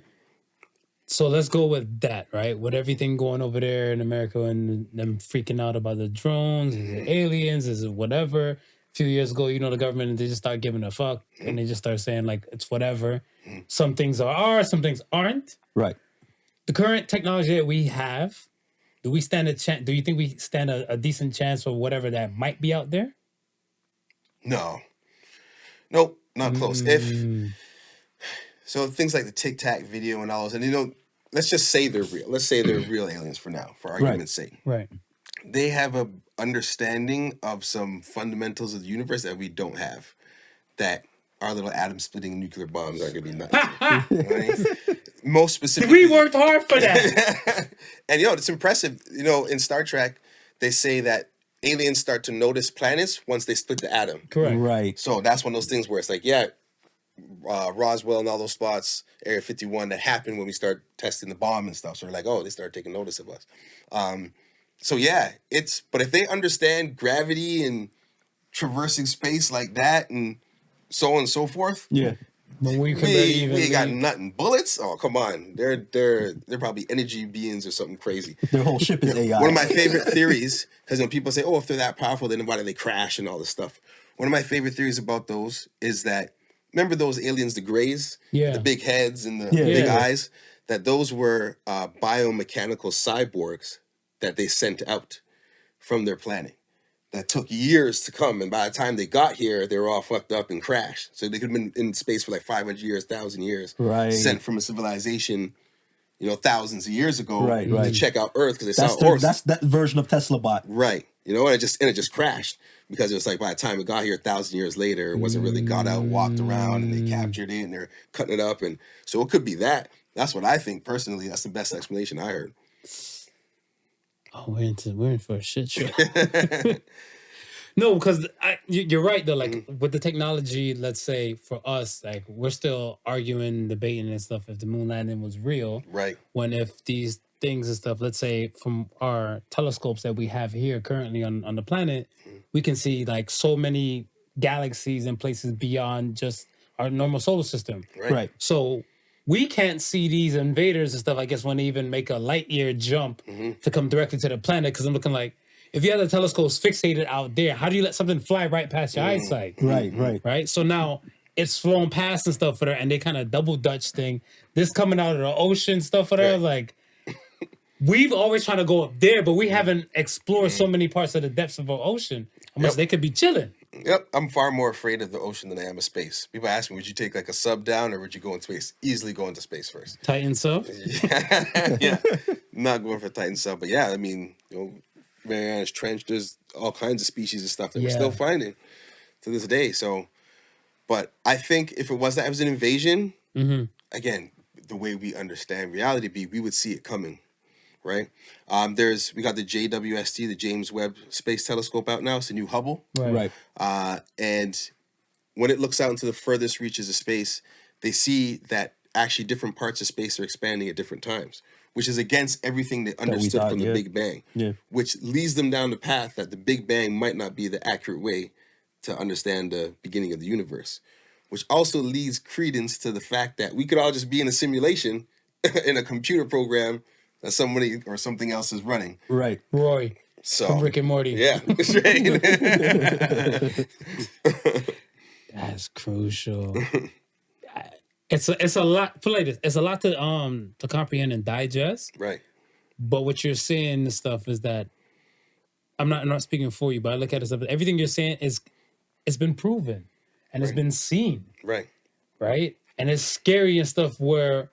So let's go with that, right? With everything going over there in America and them freaking out about the drones, is it aliens, is it whatever? A few years ago, you know, the government, they just start giving a fuck and they just start saying like it's whatever. Some things are, some things aren't. Right. The current technology that we have, do we stand a chance? Do you think we stand a decent chance for whatever that might be out there? No. Nope. Not close. So things like the Tic Tac video and all those, and you know, let's just say they're real. Let's say they're real aliens for now, for argument's sake. Right. They have a understanding of some fundamentals of the universe that we don't have. That our little atom splitting nuclear bombs aren't gonna be nuts. Right? Most specifically, we worked hard for that. And you know, it's impressive. You know, in Star Trek, they say that aliens start to notice planets once they split the atom. Correct. Right. So that's one of those things where it's like, yeah, Roswell and all those spots, Area 51, that happened when we start testing the bomb and stuff. So they're like, oh, they started taking notice of us. So yeah, but if they understand gravity and traversing space like that and so on and so forth, yeah, But we ain't got nothing. Bullets? Oh, come on. They're probably energy beings or something crazy. Their whole ship is AI. One of my favorite theories, because when people say, oh, if they're that powerful, then why do they crash and all this stuff? One of my favorite theories about those is that, remember those aliens, the grays? Yeah. The big heads and the big eyes? That those were biomechanical cyborgs that they sent out from their planet. that took years to come, and by the time they got here, they were all fucked up and crashed. So they could have been in space for like 500 years, 1,000 years, Right. sent from a civilization, thousands of years ago, Right, to right. check out Earth because they That's saw Earth. that's that version of Tesla bot. Right. And it just crashed because it was like by the time it got here 1,000 years later, it wasn't really got out, walked around, and they captured it and they're cutting it up. And so it could be that. That's what I think personally. That's the best explanation I heard. Oh, we're in for a shit show. No, because you're right though. Like with the technology, let's say for us, like we're still arguing, debating and stuff if the moon landing was real. Right. When if these things and stuff, let's say from our telescopes that we have here currently on the planet, we can see like so many galaxies and places beyond just our normal solar system. Right. So we can't see these invaders and stuff, I guess, when they even make a light year jump to come directly to the planet. Because I'm looking like, if you have the telescopes fixated out there, how do you let something fly right past your eyesight? Right. So now it's flown past and stuff for there, and they kind of double Dutch thing. This coming out of the ocean stuff for there, like we've always trying to go up there, but we haven't explored so many parts of the depths of our ocean. How much they could be chilling. Yep, I'm far more afraid of the ocean than I am of space. People ask me, would you take like a sub down or would you go in space? Easily go into space first. Titan sub? Yeah. Not going for Titan sub, but yeah, I mean, Mariana's Trench, there's all kinds of species and stuff that we're still finding to this day. So, but I think if it was an invasion, again, the way we understand reality we would see it coming. Right. We got the JWST, the James Webb Space Telescope out now. It's the new Hubble. Right. And when it looks out into the furthest reaches of space, they see that actually different parts of space are expanding at different times, which is against everything they understood from the Big Bang, which leads them down the path that the Big Bang might not be the accurate way to understand the beginning of the universe, which also leads credence to the fact that we could all just be in a simulation in a computer program that somebody or something else is running. Right. Roy. So From Rick and Morty. Yeah. That's right. That's crucial. It's a lot. Put it like this. It's a lot to comprehend and digest. Right. But what you're saying and stuff is that I'm not speaking for you, but I look at it stuff. Everything you're saying it's been proven and it's been seen. Right. Right. And it's scary and stuff where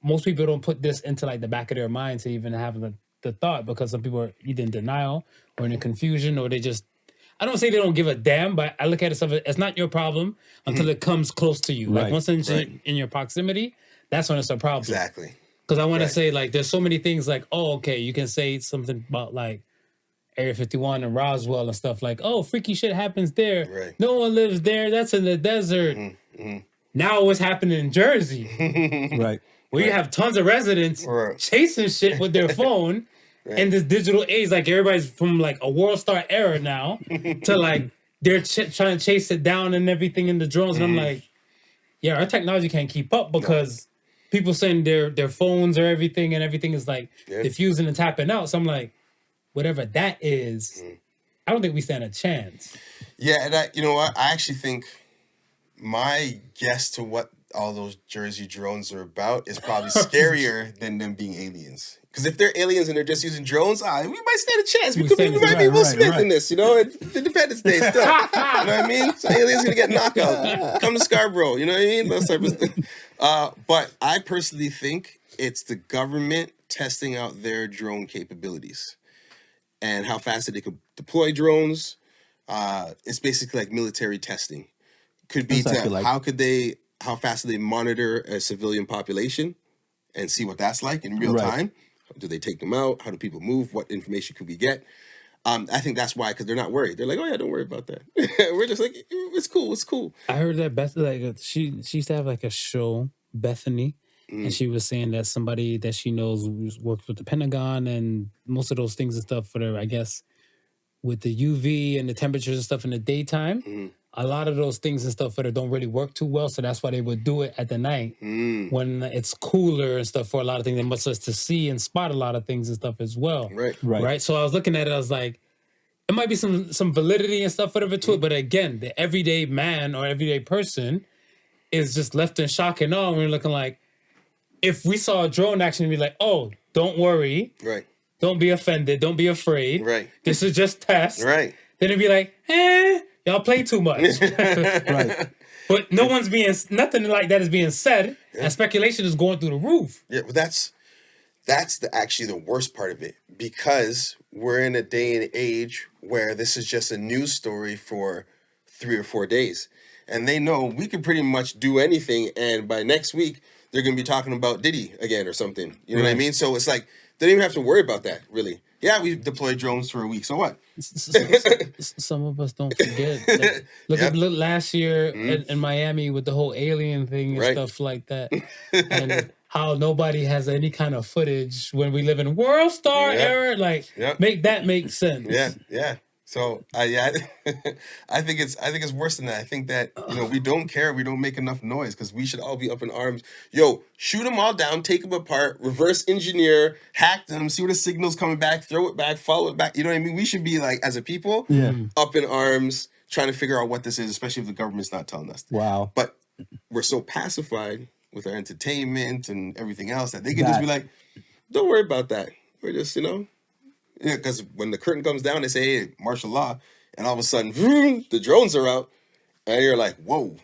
most people don't put this into like the back of their mind to even have the thought, because some people are either in denial or in confusion, or they just, I don't say they don't give a damn, but I look at it stuff, it's not your problem until it comes close to you. Like once it's in your proximity, that's when it's a problem. Exactly. Because I want to say like, there's so many things like, oh, okay, you can say something about like Area 51 and Roswell and stuff like, oh, freaky shit happens there. Right. No one lives there. That's in the desert. Now what's happening in Jersey? Right. Where you have tons of residents chasing shit with their phone in this digital age. Like everybody's from like a World Star era now to like they're trying to chase it down and everything in the drones. And I'm like, yeah, our technology can't keep up because people send their phones or everything, and everything is like diffusing and tapping out. So I'm like, whatever that is, I don't think we stand a chance. Yeah, and you know what? I actually think my guess to what all those Jersey drones are about is probably scarier than them being aliens. Because if they're aliens and they're just using drones, we might stand a chance. We might be Will Smith in this, the Independence Day stuff. You know what I mean? So aliens gonna get knocked out. Come to Scarborough, you know what I mean? Those type of things. But I personally think it's the government testing out their drone capabilities and how fast they could deploy drones. It's basically like military testing. Could be how fast do they monitor a civilian population and see what that's like in real time? Do they take them out? How do people move? What information could we get? I think that's why, because they're not worried. They're like, oh yeah, don't worry about that. We're just like, it's cool. I heard that Beth, like she used to have like a show, Bethany, and she was saying that somebody that she knows works with the Pentagon and most of those things and stuff for their, I guess, with the UV and the temperatures and stuff in the daytime. A lot of those things and stuff that don't really work too well, so that's why they would do it at the night when it's cooler and stuff for a lot of things, and much less to see and spot a lot of things and stuff as well. Right. So I was looking at it, I was like, it might be some validity and stuff whatever to it, but again, the everyday man or everyday person is just left in shock and awe. And we're looking like, if we saw a drone action, we'd be like, oh, don't worry. Right. Don't be offended. Don't be afraid. Right. This is just test. Right. Then it'd be like, y'all play too much. Right. But nothing like that is being said, and speculation is going through the roof. Yeah, but that's actually the worst part of it, because we're in a day and age where this is just a news story for 3 or 4 days, and they know we can pretty much do anything, and by next week they're going to be talking about Diddy again or something. You know what I mean? So it's like they don't even have to worry about that, really. Yeah, we deployed drones for a week. So what? Some of us don't forget. Look at last year in Miami with the whole alien thing and stuff like that, and how nobody has any kind of footage when we live in World Star era. Like, make that make sense. Yeah. So I think it's worse than that. I think that we don't care. We don't make enough noise, because we should all be up in arms. Yo, shoot them all down, take them apart, reverse engineer, hack them, see where the signal's coming back, throw it back, follow it back. You know what I mean? We should be like, as a people, up in arms, trying to figure out what this is, especially if the government's not telling us. Wow. But we're so pacified with our entertainment and everything else that they can just be like, don't worry about that. We're just, yeah, because when the curtain comes down, they say, hey, martial law, and all of a sudden, the drones are out, and you're like, whoa.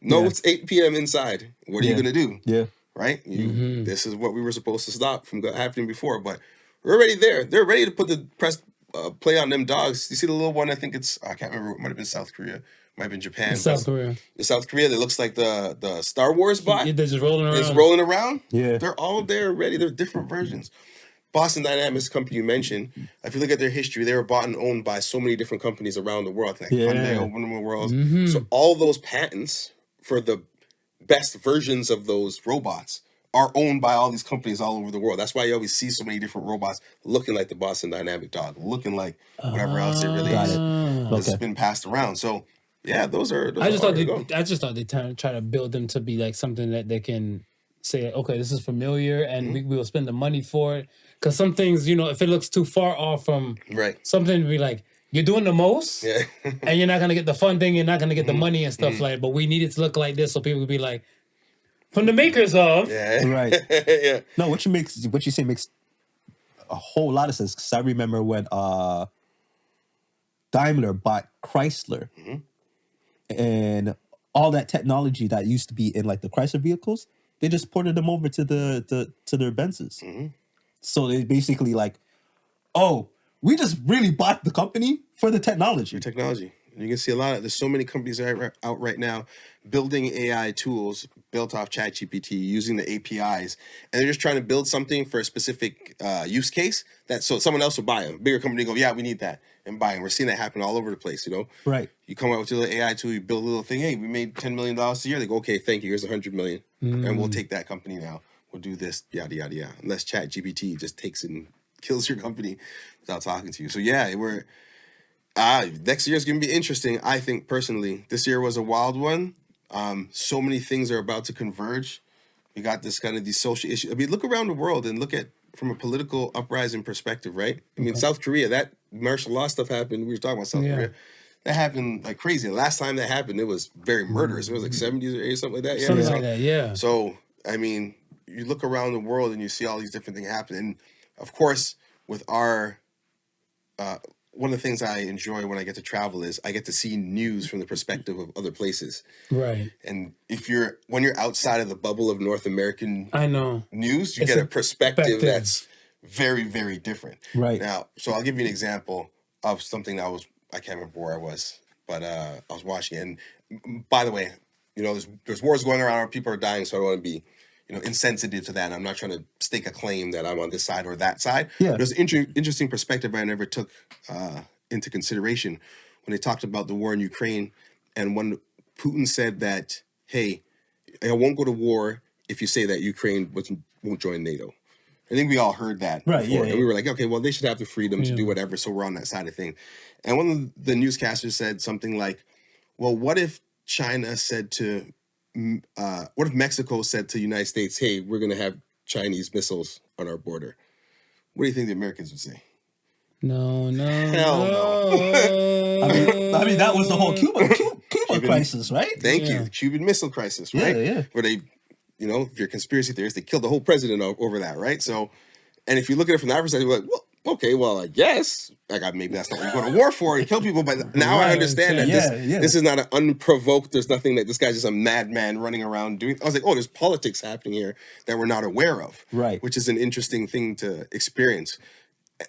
It's 8 p.m. inside. What are you going to do? Yeah. Right? This is what we were supposed to stop from happening before, but we're already there. They're ready to put the play on them dogs. You see the little one, I think I can't remember, it might have been South Korea. Might have been Japan. South Korea. The South Korea that looks like the Star Wars bot. They're just rolling around. It's rolling around. Yeah. They're all there ready. They're different versions. Boston Dynamics company you mentioned, if you look at their history, they were bought and owned by so many different companies around the world, like Hyundai, one of the worlds. So all those patents for the best versions of those robots are owned by all these companies all over the world. That's why you always see so many different robots looking like the Boston Dynamic dog, looking like whatever else they released that's been passed around. So yeah, those are. I just thought they try to build them to be like something that they can say, okay, this is familiar, and we will spend the money for it. Because some things, if it looks too far off from something, to be like, you're doing the most, and you're not gonna get the funding, you're not gonna get the money and stuff like that. But we need it to look like this, so people would be like, from the makers of, right? No, what you say makes a whole lot of sense. Because I remember when Daimler bought Chrysler, and all that technology that used to be in like the Chrysler vehicles, they just ported them over to their Benzes. So they basically like, oh, we just really bought the company for the technology. And you can see there's so many companies out right now building AI tools built off ChatGPT, using the APIs, and they're just trying to build something for a specific use case so someone else will buy them. Bigger company go, yeah, we need that, and buy them. We're seeing that happen all over the place, Right. You come out with your little AI tool, you build a little thing, hey, we made $10 million a year. They go, okay, thank you, here's $100 million, and we'll take that company now. We'll do this, yada, yada, yada. Unless ChatGPT just takes and kills your company without talking to you. So yeah, next year is going to be interesting, I think, personally. This year was a wild one. So many things are about to converge. We got these social issues. I mean, look around the world and look at from a political uprising perspective, right? I mean, South Korea, that martial law stuff happened. We were talking about South Korea. That happened like crazy. The last time that happened, it was very murderous. It was like 70s or 80s, something like that. Something like that, yeah. So, I mean, you look around the world and you see all these different things happen. And of course, with our one of the things I enjoy when I get to travel is I get to see news from the perspective of other places. Right. And when you're outside of the bubble of North American news, you It's get a perspective that's very, very different. Right. Now, so I'll give you an example of something I can't remember where I was, but I was watching. And by the way, there's wars going around where people are dying, so I don't want to be insensitive to that. And I'm not trying to stake a claim that I'm on this side or that side. Yeah. There's an interesting perspective I never took into consideration when they talked about the war in Ukraine. And when Putin said that, hey, I won't go to war if you say that Ukraine won't join NATO. I think we all heard that before. Yeah. And we were like, okay, well, they should have the freedom to do whatever. So we're on that side of things. And one of the newscasters said something like, well, what if China said to what if Mexico said to the United States, hey, we're going to have Chinese missiles on our border? What do you think the Americans would say? No. Hell no. I mean, that was the whole Cuba crisis, right? Thank you. The Cuban Missile Crisis, right? Yeah. Where they, if you're a conspiracy theorist, they killed the whole president over that, right? So, And if you look at it from that perspective, you're like, well, okay, well, I guess maybe that's not what you're going to war for and kill people. But now I understand that this is not an unprovoked. There's nothing that this guy's just a madman running around doing. I was like, oh, there's politics happening here that we're not aware of, Right? Which is an interesting thing to experience.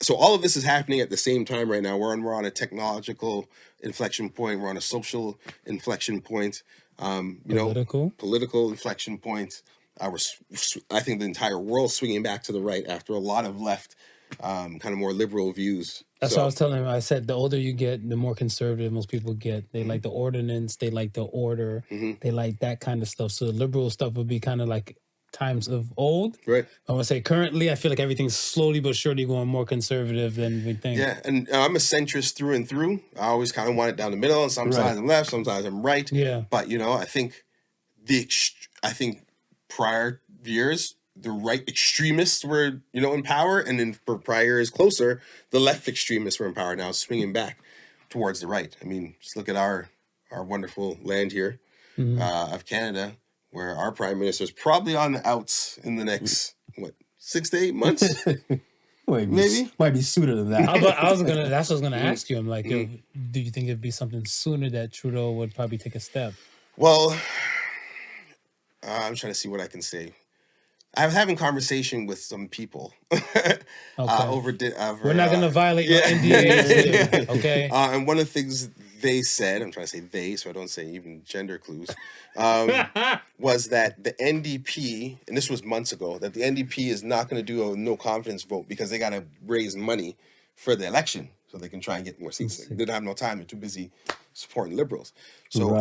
So all of this is happening at the same time right now. We're on a technological inflection point. We're on a social inflection point. Political inflection point. I think the entire world swinging back to the right after a lot of left, kind of more liberal views. That's what I was telling him. I said the older you get, the more conservative most people get. They like the ordinance. They like the order. They like that kind of stuff. So the liberal stuff would be kind of like times of old. Right. I would say currently, I feel like everything's slowly but surely going more conservative than we think. Yeah, and I'm a centrist through and through. I always kind of want it down the middle, and sometimes I'm left, sometimes I'm right. Yeah. But I think prior years, the right extremists were, in power, and then for prior years closer, the left extremists were in power. Now swinging back towards the right. I mean, just look at our wonderful land here of Canada, where our prime minister is probably on the outs in the next 6 to 8 months. Maybe might be sooner than that. That's what I was gonna ask you. I'm like, do you think it'd be something sooner that Trudeau would probably take a step? Well, I'm trying to see what I can say. I was having conversation with some people over. We're not going to violate your NDAs, okay? And one of the things they said, I'm trying to say they, so I don't say even gender clues, was that the NDP, and this was months ago, that the NDP is not going to do a no confidence vote because they got to raise money for the election so they can try and get more seats. They don't have no time. They're too busy supporting liberals. So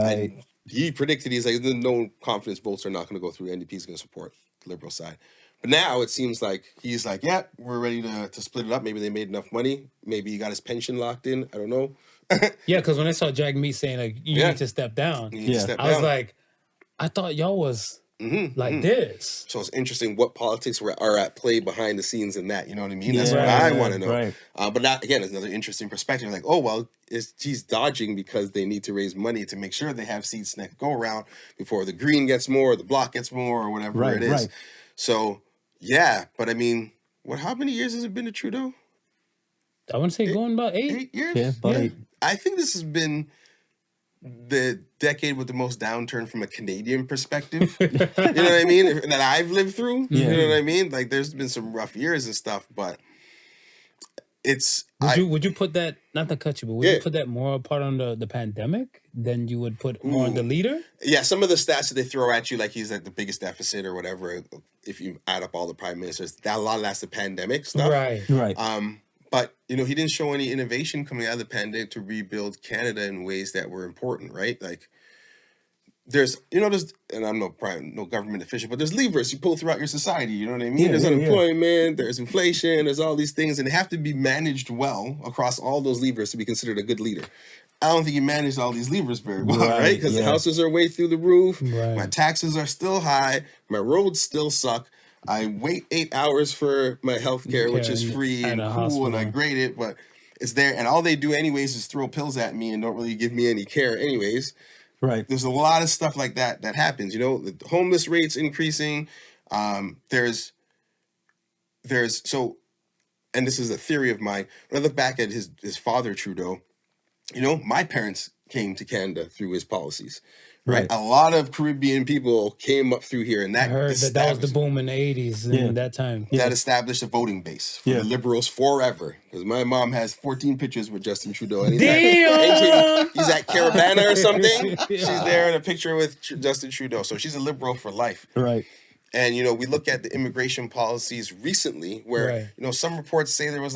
he predicted, he's like, the no confidence votes are not going to go through. NDP is going to support the liberal side. But now it seems like he's like, yeah, we're ready to split it up. Maybe they made enough money. Maybe he got his pension locked in. I don't know. Yeah, because when I saw Jack Meat saying, like, you need to step down, I was like, I thought y'all was like this. So it's interesting what politics are at play behind the scenes in that. You know what I mean? That's what I want to know. Right. But that, again, is another interesting perspective. Like, oh, well, he's dodging because they need to raise money to make sure they have seats next go around before the Green gets more, or the Bloc gets more, or whatever it is. Right. So, yeah. But I mean, how many years has it been to Trudeau? I want to say going about 8. 8 years? Yeah, about 8. I think this has been the decade with the most downturn from a Canadian perspective. You know what I mean? That I've lived through. You know what I mean? Like, there's been some rough years and stuff, but it's... Would you put that, not to cut you, but would you put that more part on the pandemic than you would put more on the leader? Yeah, some of the stats that they throw at you, like he's like the biggest deficit or whatever, if you add up all the prime ministers, a lot of that's the pandemic stuff. Right. But, he didn't show any innovation coming out of the pandemic to rebuild Canada in ways that were important, right? Like, there's, and I'm no government official, but there's levers you pull throughout your society, you know what I mean? There's unemployment, there's inflation, there's all these things, and they have to be managed well across all those levers to be considered a good leader. I don't think he managed all these levers very well, right? Because the houses are way through the roof, my taxes are still high, my roads still suck. I wait 8 hours for my healthcare, which is free and cool, and I grade it, but it's there. And all they do anyways is throw pills at me and don't really give me any care anyways. Right. There's a lot of stuff like that happens. The homeless rates increasing. There's so, and this is a theory of mine. When I look back at his father, Trudeau, my parents came to Canada through his policies. Right. A lot of Caribbean people came up through here, and that I heard that was the boom in the 80s in that time. That established a voting base for the Liberals forever. Because my mom has 14 pictures with Justin Trudeau. And he's at Caravana or something. She's there in a picture with Justin Trudeau. So she's a Liberal for life. Right. And, we look at the immigration policies recently where, some reports say there was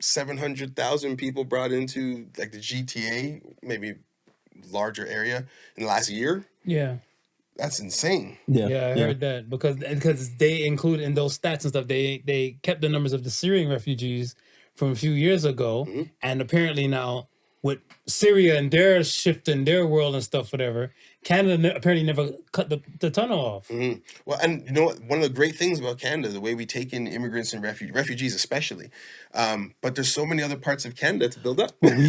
700,000 people brought into the GTA, maybe larger area in the last year. Yeah. That's insane. Yeah, I heard that because they include in those stats and stuff, they kept the numbers of the Syrian refugees from a few years ago. And apparently now with Syria and their shift in their world and stuff, whatever, Canada apparently never cut the tunnel off. Well, and you know what? One of the great things about Canada, the way we take in immigrants and refugees especially, but there's so many other parts of Canada to build up. We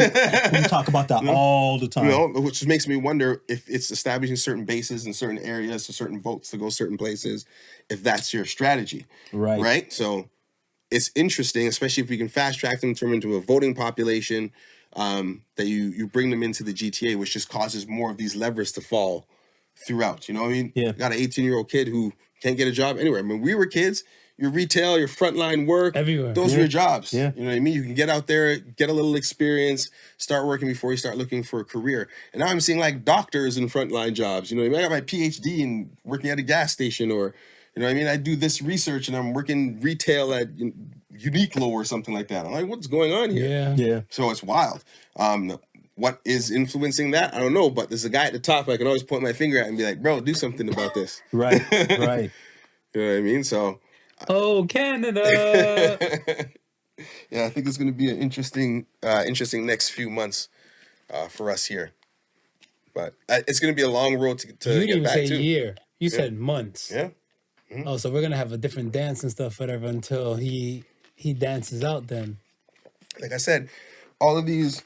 talk about that all the time. Which makes me wonder if it's establishing certain bases in certain areas, so certain votes to go certain places, if that's your strategy. Right. So it's interesting, especially if we can fast track them, turn them into a voting population, that you bring them into the GTA, which just causes more of these levers to fall throughout. You know what I mean? Yeah. You got an 18-year-old kid who can't get a job anywhere. I mean, we were kids, your retail, your frontline work, Everywhere. those were your jobs. Yeah. You know what I mean? You can get out there, get a little experience, start working before you start looking for a career. And now I'm seeing like doctors in frontline jobs. You know what I mean? I got my PhD in working at a gas station, or, you know what I mean? I do this research and I'm working retail at Uniqlo or something like that. I'm like, what's going on here? Yeah. Yeah. So it's wild. What is influencing that? I don't know, but there's a guy at the top I can always point my finger at and be like, bro, do something about this. Right. Right. You know what I mean? So Oh, Canada. yeah, I think it's going to be an interesting next few months for us here. But it's going to be a long road to You get didn't even back say to. year. You said months. Yeah. Oh, so we're gonna have a different dance and stuff, whatever, until he dances out. Then Like I said, all of these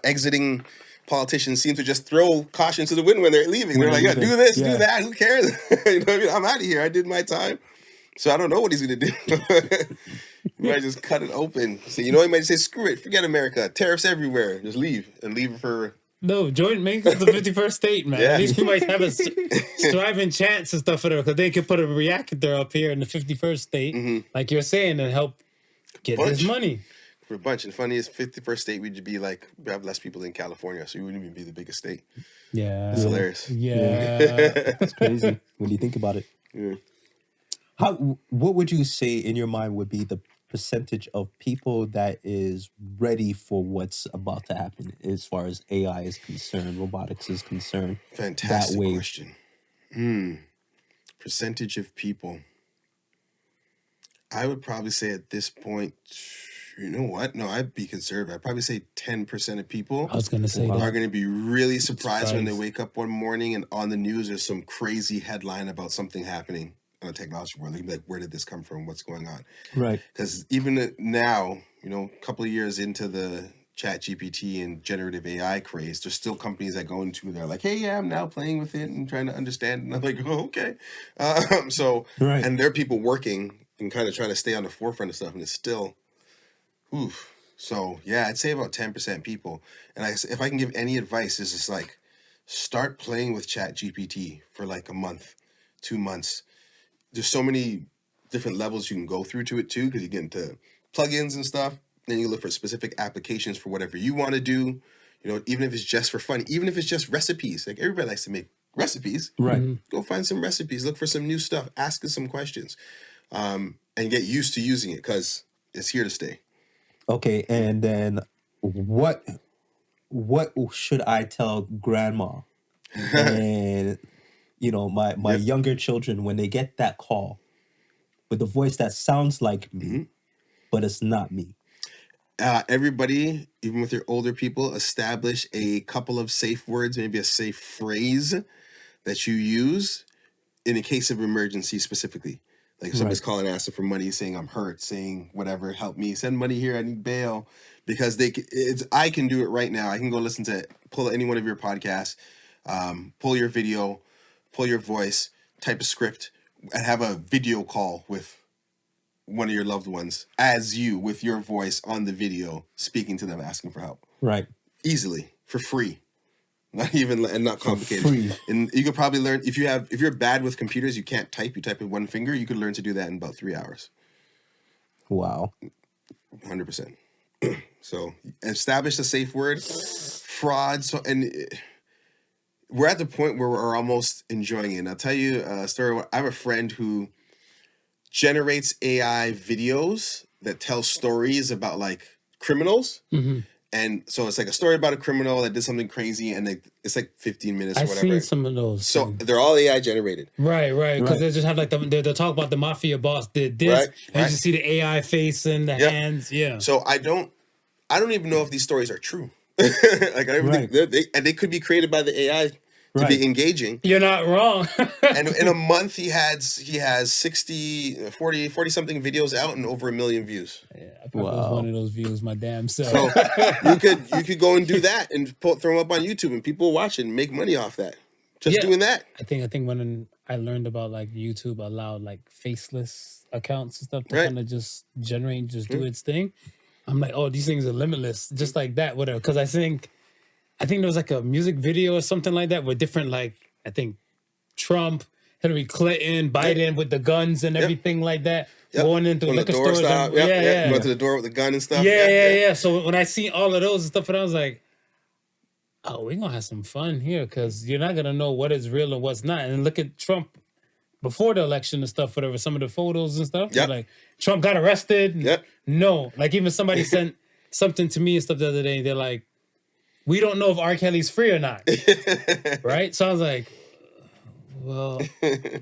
exiting politicians seem to just throw caution to the wind when they're leaving. They're like, yeah, do this, do that. Who cares? You know what I mean? I'm out of here. I did my time. So I don't know what he's going to do. He might just cut it open. So, you know, he might say, screw it. Forget America. Tariffs everywhere. Just leave. And leave for... no, join make it the 51st state, man. Yeah. At least we might have a striving chance and stuff, whatever, because they could put a reactor up here in the 51st state, like you're saying, and help get this money. For a bunch. And funny is, 51st state, we'd be like, we have less people in California, so we wouldn't even be the biggest state. Yeah. It's hilarious. Yeah. It's crazy when you think about it. Yeah. What would you say in your mind would be the percentage of people that is ready for what's about to happen as far as AI is concerned, robotics is concerned? Fantastic that way? Question. Percentage of people. I would probably say at this point, you know what? No, I'd be conservative. I'd probably say 10% of people I was gonna say are that. going to be really surprised when they Surprised. wake up one morning and on the news there's some crazy headline about something happening in the technology world. They'd be like, where did this come from? What's going on? Right. Because even now, you know, a couple of years into the chat GPT and generative AI craze, there's still companies that go into, they're like, hey, yeah, I'm now playing with it and trying to understand. And I'm like, oh, okay. Right. And there are people working and kind of trying to stay on the forefront of stuff. And it's still, oof. So yeah, I'd say about 10% people. And if I can give any advice, is just like, start playing with chat GPT for like a month, 2 months. There's so many different levels you can go through to it too, because you get into plugins and stuff. Then you look for specific applications for whatever you want to do. You know, even if it's just for fun, even if it's just recipes. Like everybody likes to make recipes. Right. Go find some recipes. Look for some new stuff. Ask us some questions, and get used to using it because it's here to stay. Okay, and then what should I tell grandma and you know my younger children when they get that call with a voice that sounds like me, but it's not me? Everybody, even with your older people, establish a couple of safe words, maybe a safe phrase that you use in a case of emergency specifically. Like if somebody's calling asking for money, saying I'm hurt, saying whatever, help me, send money here, I need bail. Because I can do it right now. I can go pull any one of your podcasts, pull your video, pull your voice, type a script, and have a video call with one of your loved ones as you with your voice on the video speaking to them, asking for help. Right. Easily, for free. Not even, and not complicated. free. And you could probably learn, if you're bad with computers, you can't type, you type with one finger, you could learn to do that in about 3 hours. Wow. 100%. So establish a safe word. Fraud. We're at the point where we're almost enjoying it. And I'll tell you a story. I have a friend who generates AI videos that tell stories about like criminals. And so it's like a story about a criminal that did something crazy, and it's like 15 minutes or I've whatever. seen some of those. So they're all AI generated. Right, because they just have like they talk about the mafia boss did this, and you just see the AI face and the hands. Yeah. So I don't even know if these stories are true. Like they could be created by the AI to be engaging. You're not wrong. And in a month he has 40 something videos out and over 1 million views. Yeah, I probably was one of those views, my damn self. So you could go and do that and throw them up on YouTube and people will watch it and make money off that. just doing that. I think when I learned about like YouTube allowed like faceless accounts and stuff to Right. kind of just generate, just do its thing. I'm like, oh, these things are limitless, just like that, whatever. Because I think there was like a music video or something like that with different, like, I think Trump, Hillary Clinton, Biden with the guns and everything like that, going into When liquor the door stores. stopped, going to the door with the gun and stuff. Yeah. So when I see all of those and stuff, and I was like, oh, we're gonna have some fun here because you're not gonna know what is real and what's not. And look at Trump before the election and stuff, whatever, some of the photos and stuff. Yep. Like Trump got arrested. Yep. No. Like even somebody sent something to me and stuff the other day. They're like, we don't know if R. Kelly's free or not. Right? So I was like, well,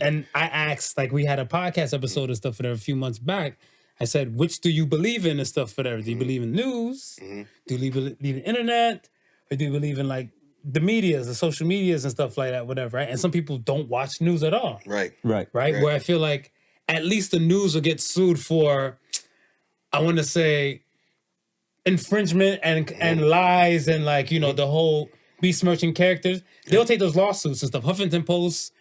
and I asked, like we had a podcast episode and stuff for there a few months back. I said, which do you believe in and stuff for there? Do you believe in news? Do you believe in internet? Or do you believe in like the medias, the social medias and stuff like that, whatever, right? And some people don't watch news at all. Right. Right. Where I feel like at least the news will get sued for, I want to say, infringement and lies and like, you know, the whole besmirching characters. They'll take those lawsuits and stuff. Huffington Post,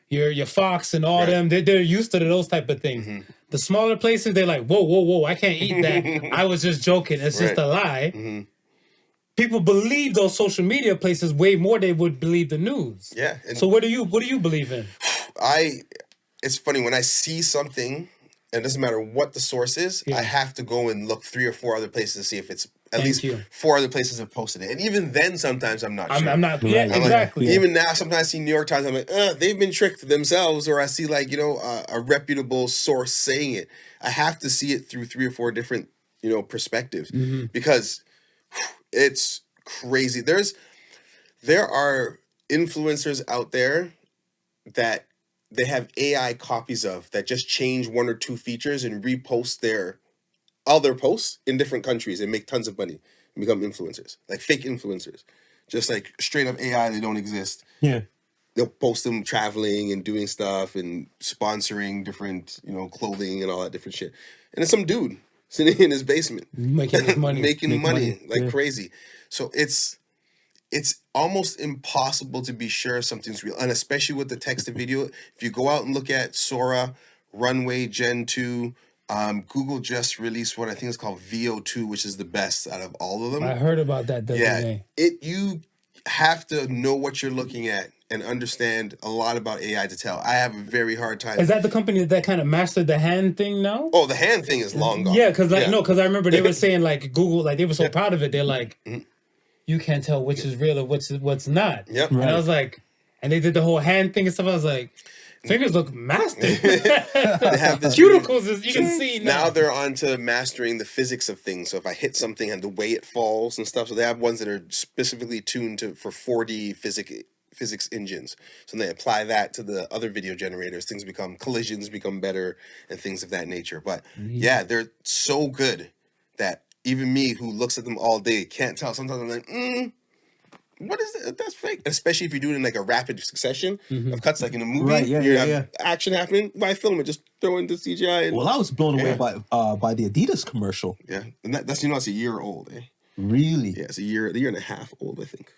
your Fox and all them, they're used to those type of things. The smaller places, they're like, whoa, I can't eat that. I was just joking. It's just a lie. People believe those social media places way more than they would believe the news. Yeah. So what do you believe in? It's funny when I see something, and it doesn't matter what the source is, I have to go and look 3 or 4 other places to see if it's at least 4 other places have posted it. And even then, sometimes I'm not sure. I'm not. I'm Exactly. like, even now, sometimes I see New York Times. I'm like, they've been tricked themselves, or I see like a reputable source saying it. I have to see it through 3 or 4 different perspectives because it's crazy. There are influencers out there that they have AI copies of that just change 1 or 2 features and repost their other posts in different countries and make tons of money and become influencers, like fake influencers, just like straight up AI. They don't exist. Yeah. They'll post them traveling and doing stuff and sponsoring different, clothing and all that different shit. And it's some dude sitting in his basement making money, making money like crazy. So it's almost impossible to be sure something's real. And especially with the text to video, if you go out and look at Sora, Runway Gen 2, Google just released what I think is called VO2, which is the best out of all of them. I heard about that the other day. You have to know what you're looking at and understand a lot about AI to tell. I have a very hard time. Is that the company that kind of mastered the hand thing now? Oh, the hand thing is long gone. Yeah, because I remember they were saying like Google, like they were so proud of it. They're like, you can't tell which is real or what's not. Yep. And I was like, and they did the whole hand thing and stuff. I was like, fingers look mastered. They have this cuticles, you can see now. Now they're on to mastering the physics of things. So if I hit something and the way it falls and stuff, so they have ones that are specifically tuned for 4D physics engines. So they apply that to the other video generators. Collisions become better and things of that nature. But yeah, they're so good that even me who looks at them all day can't tell. Sometimes I'm like, what is that? That's fake. Especially if you do it in like a rapid succession of cuts, like in a movie. Right, you have action happening. Why film it? Just throw in the CGI. And, Well, I was blown away by the Adidas commercial. yeah, and that's it's a year old. Really? Yeah, it's a year and a half old, I think.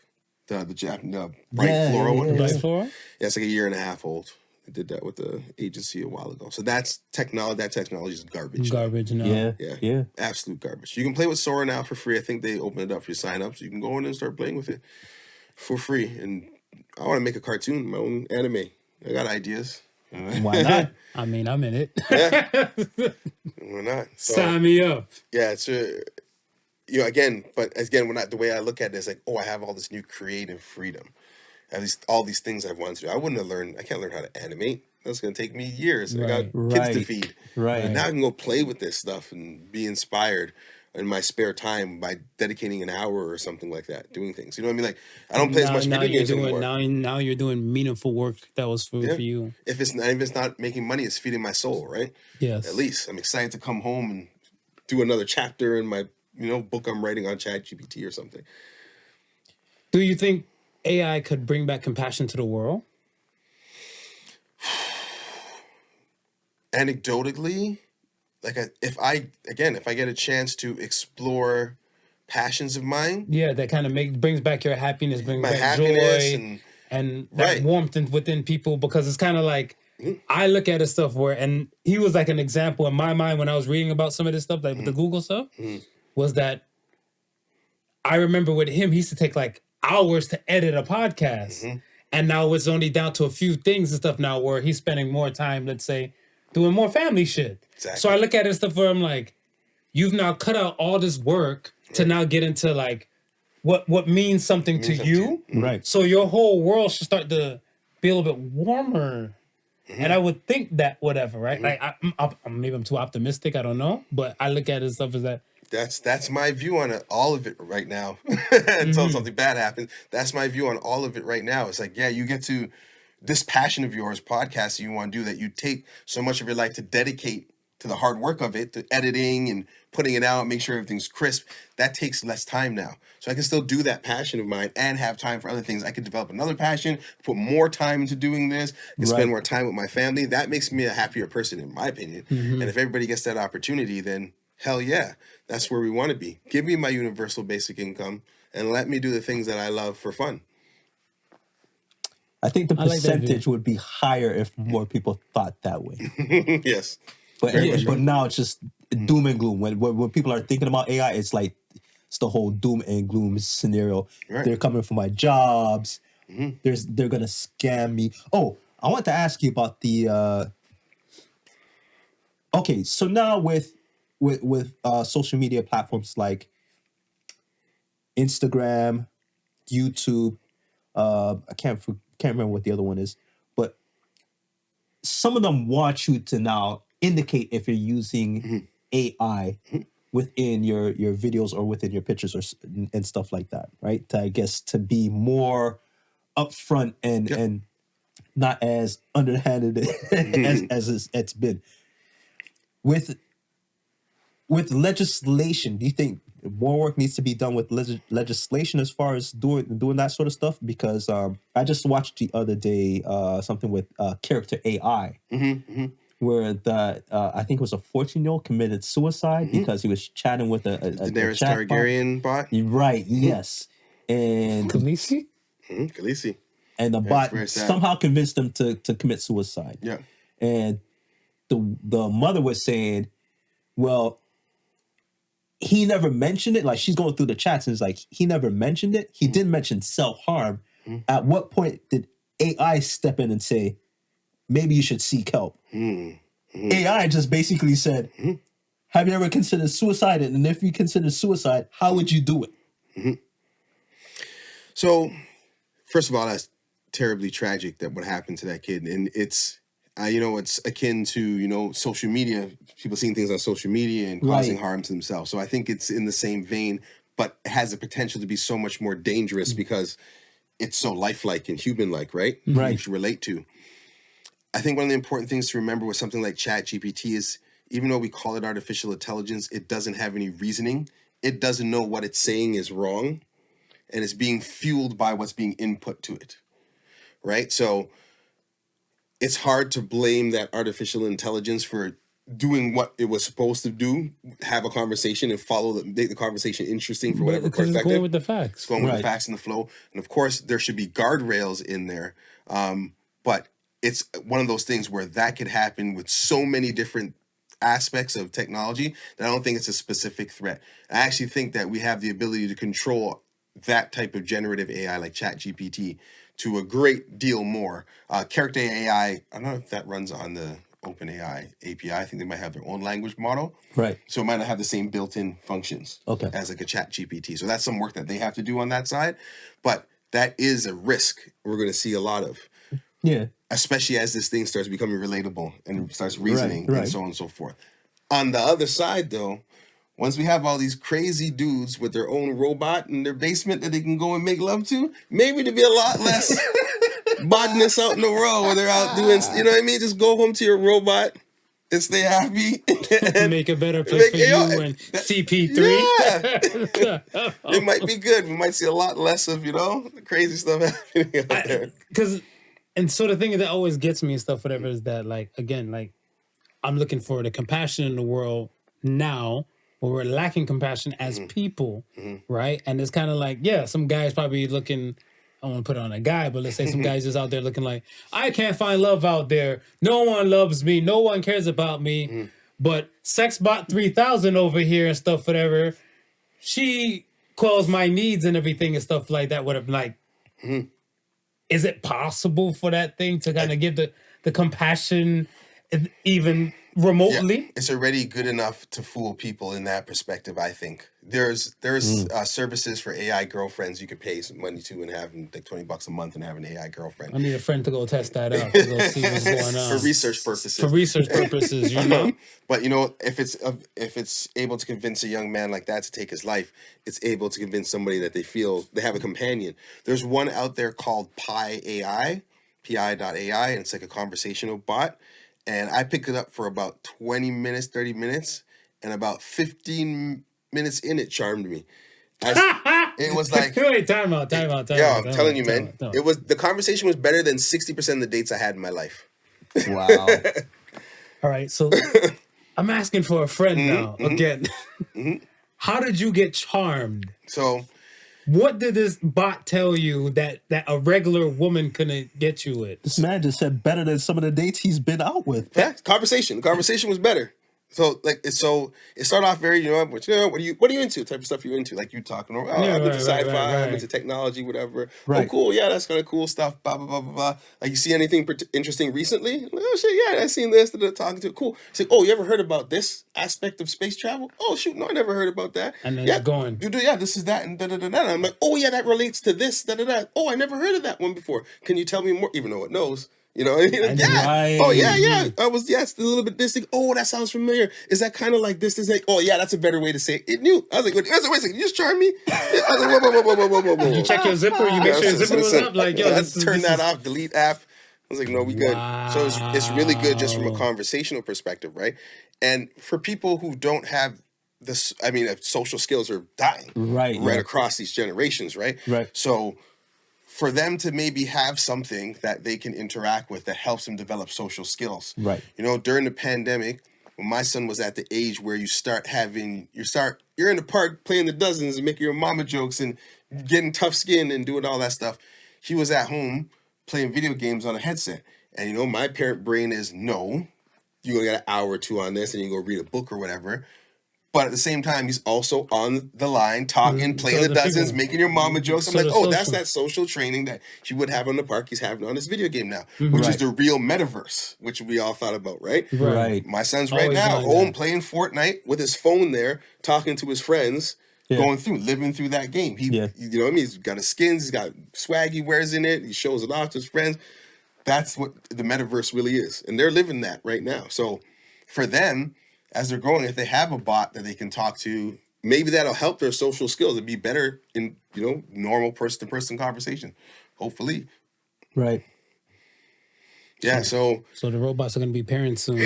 The bright floral one. Bright floral? Yeah, it's like a year and a half old. They did that with the agency a while ago. So that's technology. That technology is garbage. Garbage now. Yeah. Absolute garbage. You can play with Sora now for free. I think they opened it up for you sign up, so you can go in and start playing with it for free. And I want to make a cartoon, my own anime. I got ideas. Why not? I mean, I'm in it. Yeah. Why not? So, Sign me up. yeah, it's again, when the way I look at it is like, I have all this new creative freedom. At least all these things I've wanted to do. I can't learn how to animate. That's going to take me years. I got kids to feed. Right. And now I can go play with this stuff and be inspired in my spare time by dedicating an hour or something like that, doing things. You know what I mean? Like, I don't play as much video games anymore. Now you're doing meaningful work that was for you. If it's not making money, it's feeding my soul, right? Yes. At least I'm excited to come home and do another chapter in my book I'm writing on ChatGPT or something. Do you think AI could bring back compassion to the world? Anecdotally, like if I get a chance to explore passions of mine, that kind of brings back your happiness, brings my back happiness joy, and that Right. warmth within people, because it's kind of like I look at his stuff where, and he was like an example in my mind when I was reading about some of this stuff, like with the Google stuff, was that I remember with him, he used to take like hours to edit a podcast. And now it's only down to a few things and stuff now where he's spending more time, let's say, doing more family shit. Exactly. So I look at his stuff where I'm like, you've now cut out all this work to now get into like what means something to you. Right. So your whole world should start to be a little bit warmer. And I would think that whatever, right? Like maybe I'm too optimistic, I don't know. But I look at his stuff as that. That's my view on it, all of it right now. Until something bad happens. That's my view on all of it right now. It's like, yeah, you get to this passion of yours, podcast that you want to do, that you take so much of your life to dedicate to the hard work of it, to editing and putting it out, make sure everything's crisp. That takes less time now. So I can still do that passion of mine and have time for other things. I could develop another passion, put more time into doing this, and spend more time with my family. That makes me a happier person, in my opinion. And if everybody gets that opportunity, then hell yeah, that's where we want to be. Give me my universal basic income and let me do the things that I love for fun. I think the I like that percentage would be higher if more people thought that way. Yes. But now it's just doom and gloom. When people are thinking about AI, it's like it's the whole doom and gloom scenario. Right. They're coming for my jobs. They're gonna scam me. Oh, I want to ask you about the. Okay, so now with social media platforms like Instagram, YouTube, I can't remember what the other one is, but some of them want you to now indicate if you're using AI within your videos or within your pictures and stuff like that, right? I guess to be more upfront and not as underhanded as it's been. With legislation, do you think more work needs to be done with legislation as far as doing that sort of stuff? Because I just watched the other day something with character AI, where I think it was a 14-year-old committed suicide because he was chatting with a Daenerys chat Targaryen bot. Right? Yes, and Khaleesi? Khaleesi. and the bot somehow convinced him to commit suicide. Yeah. And the mother was saying, well, he never mentioned it. Like, she's going through the chats and it's like, he never mentioned it. He didn't mention self-harm. At what point did AI step in and say, maybe you should seek help? AI just basically said, have you ever considered suicide? And if you consider suicide, how would you do it? So, first of all, that's terribly tragic that what happened to that kid. And it's, it's akin to, social media, people seeing things on social media and causing harm to themselves. So I think it's in the same vein, but it has the potential to be so much more dangerous because it's so lifelike and human-like, right? Right. You should relate to. I think one of the important things to remember with something like ChatGPT is, even though we call it artificial intelligence, it doesn't have any reasoning. It doesn't know what it's saying is wrong, and it's being fueled by what's being input to it, right? So it's hard to blame that artificial intelligence for doing what it was supposed to do, have a conversation and make the conversation interesting for whatever perspective. It's going with the facts. It's going with the facts and the flow. And of course, there should be guardrails in there. But it's one of those things where that could happen with so many different aspects of technology that I don't think it's a specific threat. I actually think that we have the ability to control that type of generative AI like ChatGPT to a great deal more. Character AI, I don't know if that runs on the OpenAI API. I think they might have their own language model. Right. So it might not have the same built-in functions as like a ChatGPT. So that's some work that they have to do on that side. But that is a risk we're going to see a lot of. Yeah. Especially as this thing starts becoming relatable and starts reasoning and so on and so forth. On the other side, though, once we have all these crazy dudes with their own robot in their basement that they can go and make love to, maybe there'd be a lot less bodness out in the world where they're out doing, you know what I mean? Just go home to your robot and stay happy. And make a better place for you and CP3. Yeah. It might be good. We might see a lot less of, crazy stuff happening out there. And so the thing that always gets me and stuff, whatever, is that, like, again, like, I'm looking for the compassion in the world now, where we're lacking compassion as people, right? And it's kind of like, yeah, some guy's probably looking I want to put it on a guy, but let's say some guys just out there looking like, I can't find love out there. No one loves me. No one cares about me. But Sexbot 3000 over here and stuff, whatever, she calls my needs and everything and stuff like that. Would have like, is it possible for that thing to kind of give the compassion even remotely? Yeah, it's already good enough to fool people in that perspective, I think. There's services for AI girlfriends you could pay some money to and have like $20 a month and have an AI girlfriend. I need a friend to go test that out, to go see what's going on. For research purposes. For research purposes, you know? But you know, if it's able to convince a young man like that to take his life, it's able to convince somebody that they feel they have a companion. There's one out there called Pi.ai, pi.ai, and it's like a conversational bot. And I picked it up for about 20 minutes, 30 minutes, and about 15 minutes in, it charmed me. It was like, wait, time out. Yeah, I'm telling you, man. It was, the conversation was better than 60% of the dates I had in my life. Wow. All right, so I'm asking for a friend now. Again, how did you get charmed? So, what did this bot tell you that a regular woman couldn't get you with? This man just said better than some of the dates he's been out with. yeah, conversation. The conversation was better. So it started off very, what are you into? Type of stuff you're into, like you talking. I'm into sci-fi, I'm into technology, whatever. Right. Oh, cool, yeah, that's kind of cool stuff. Blah blah blah blah blah. Like, you see anything interesting recently? Like, oh shit, yeah, I seen this. Talking to cool. Say, oh, you ever heard about this aspect of space travel? Oh shoot, no, I never heard about that. And then yeah, you're going, you do, yeah, this is that, and da da da da. And I'm like, oh yeah, that relates to this, da da da. Oh, I never heard of that one before. Can you tell me more? Even though it knows. You know, like, yeah. Right. Oh, yeah. It's a little bit this thing. Oh, that sounds familiar. Is that kind of like this? Like, oh, yeah, that's a better way to say it. It knew. I was like, wait a second, you just charm me? I was like, whoa. you check your zipper, you make sure your zipper was up. Like, yo, turn that off, delete app. I was like, no, we good. So it's really good just from a conversational perspective, right? And for people who don't have this, I mean, social skills are dying right across these generations, right? Right. So for them to maybe have something that they can interact with that helps them develop social skills. Right. You know, during the pandemic, when my son was at the age where you're in the park playing the dozens and making your mama jokes and getting tough skin and doing all that stuff, he was at home playing video games on a headset. And, you know, my parent brain is, no, you gonna get an hour or two on this and you go read a book or whatever. But at the same time, he's also on the line, talking, playing the dozens, making your mama jokes. I'm like, oh, that's that social training that you would have on the park. He's having on this video game now, which is the real metaverse, which we all thut about, right? Right. My son's right now home playing Fortnite with his phone there, talking to his friends, living through that game. You know what I mean? He's got his skins, he's got swag he wears in it, he shows it off to his friends. That's what the metaverse really is. And they're living that right now. So for them, as they're growing, if they have a bot that they can talk to, maybe that'll help their social skills to be better in, normal person-to-person conversation. Hopefully. Right. Yeah, so the robots are going to be parents soon.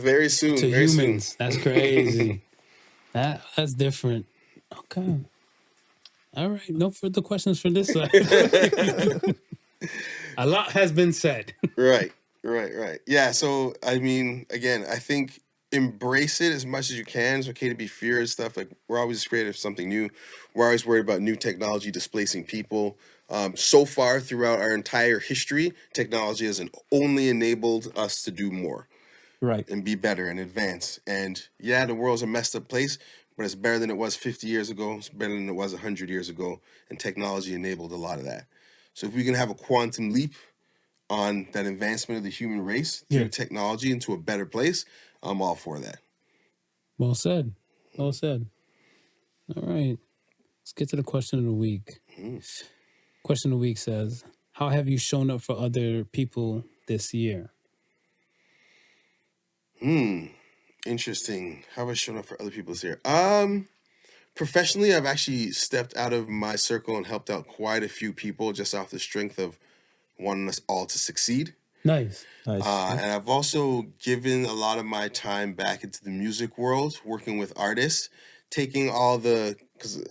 Very soon. To very humans. Soon. That's crazy. That's different. Okay. All right. No further questions for this side. A lot has been said. Right. Yeah, so, I mean, again, I think embrace it as much as you can. It's okay to be feared and stuff. Like, we're always afraid of something new. We're always worried about new technology displacing people. So far throughout our entire history, technology has only enabled us to do more. Right. And be better and advance. And yeah, the world's a messed up place, but it's better than it was 50 years ago. It's better than it was 100 years ago. And technology enabled a lot of that. So if we can have a quantum leap on that advancement of the human race through technology into a better place, I'm all for that. Well said. All right. Let's get to the question of the week. Question of the week says, how have you shown up for other people this year? Interesting. How have I shown up for other people this year? Professionally, I've actually stepped out of my circle and helped out quite a few people just off the strength of wanting us all to succeed. Nice. And I've also given a lot of my time back into the music world, working with artists, taking because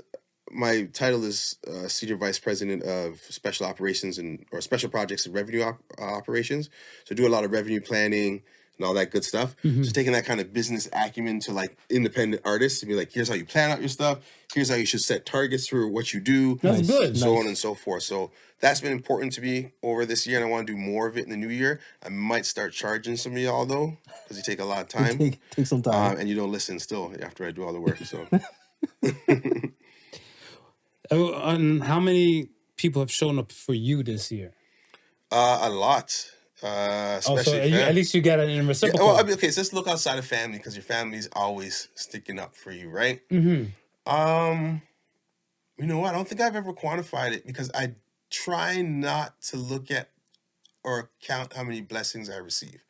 my title is Senior Vice President of Special Operations or Special Projects and Revenue Operations. So I do a lot of revenue planning, and all that good stuff. So taking that kind of business acumen to like independent artists to be like, here's how you plan out your stuff. Here's how you should set targets for what you do. That's good. So on and so forth. So that's been important to me over this year, and I want to do more of it in the new year. I might start charging some of y'all though, because you take a lot of time. Take some time. And you don't listen still after I do all the work. So And how many people have shown up for you this year? a lot. So Especially at least you got it in reciprocal. well, I mean, okay, so let's look outside of family, because your family's always sticking up for you, right? You know what? I don't think I've ever quantified it, because I try not to look at or count how many blessings I receive.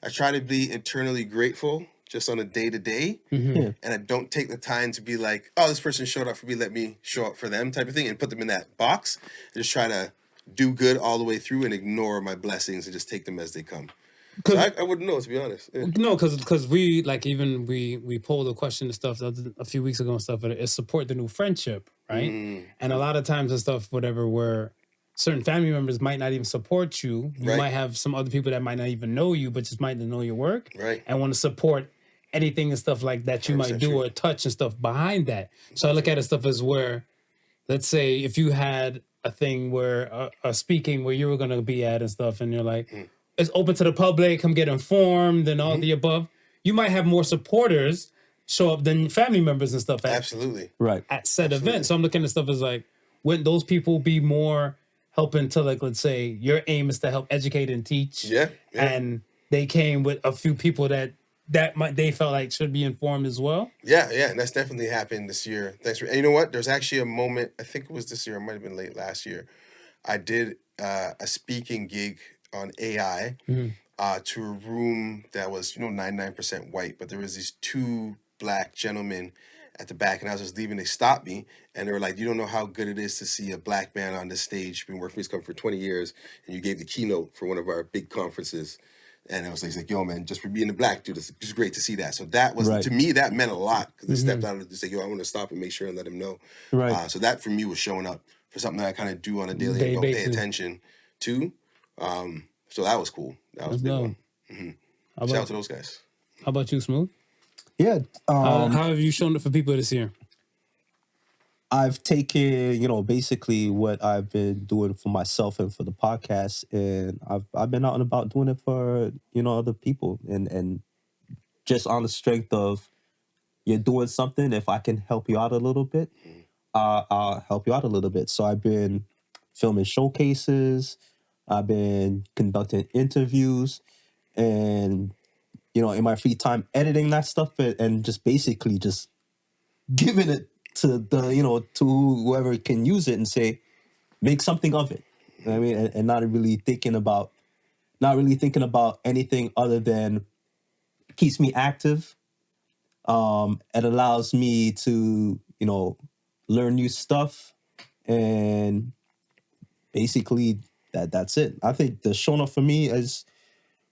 I try to be internally grateful just on a day-to-day, and I don't take the time to be like, oh, this person showed up for me, let me show up for them type of thing, and put them in that box. I just try to do good all the way through and ignore my blessings and just take them as they come. So I wouldn't know, to be honest. Yeah. No, because we like even we polled a question and stuff a few weeks ago and stuff. But it's support the new friendship, right? And a lot of times and stuff, whatever, where certain family members might not even support you. You Right. might have some other people that might not even know you, but just might know your work, Right. and want to support anything and stuff like that you might 100% do true. or touch and stuff behind that. So I look at it stuff as where, let's say, if you had a thing where a speaking where you were gonna be at and stuff, and you're like, it's open to the public, come get informed and all the above. You might have more supporters show up than family members and stuff Absolutely. Right. at said event. So I'm looking at stuff as like, wouldn't those people be more helping to, like, let's say your aim is to help educate and teach, Yeah. and they came with a few people that they felt like should be informed as well. Yeah, and that's definitely happened this year. Thanks for. And you know what? There's actually a moment. I think it was this year. It might have been late last year. I did a speaking gig on AI to a room that was 99% white, but there was these two black gentlemen at the back, and I was just leaving. They stopped me, and they were like, "You don't know how good it is to see a black man on this stage. You've been working for this company for 20 years, and you gave the keynote for one of our big conferences." And I was like, he's like, yo, man, just for being a black dude, it's just great to see that. So that was, Right. to me, that meant a lot, because they stepped out and said, yo, I want to stop and make sure and let him know. Right. So that for me was showing up for something that I kind of do on a daily Day and don't pay basis. attention to. So that was cool. That was a big That's one. How Shout out about, to those guys. how about you, Smooth? Yeah. How have you shown up for people this year? I've taken, basically what I've been doing for myself and for the podcast, and I've been out and about doing it for, other people, and just on the strength of you're doing something. If I can help you out a little bit, I'll help you out a little bit. So I've been filming showcases, I've been conducting interviews, and in my free time editing that stuff, and just basically just giving it to the to whoever can use it and say, make something of it. You know what I mean, and not really thinking about anything other than keeps me active. It allows me to learn new stuff, and basically that's it. I think the showing up for me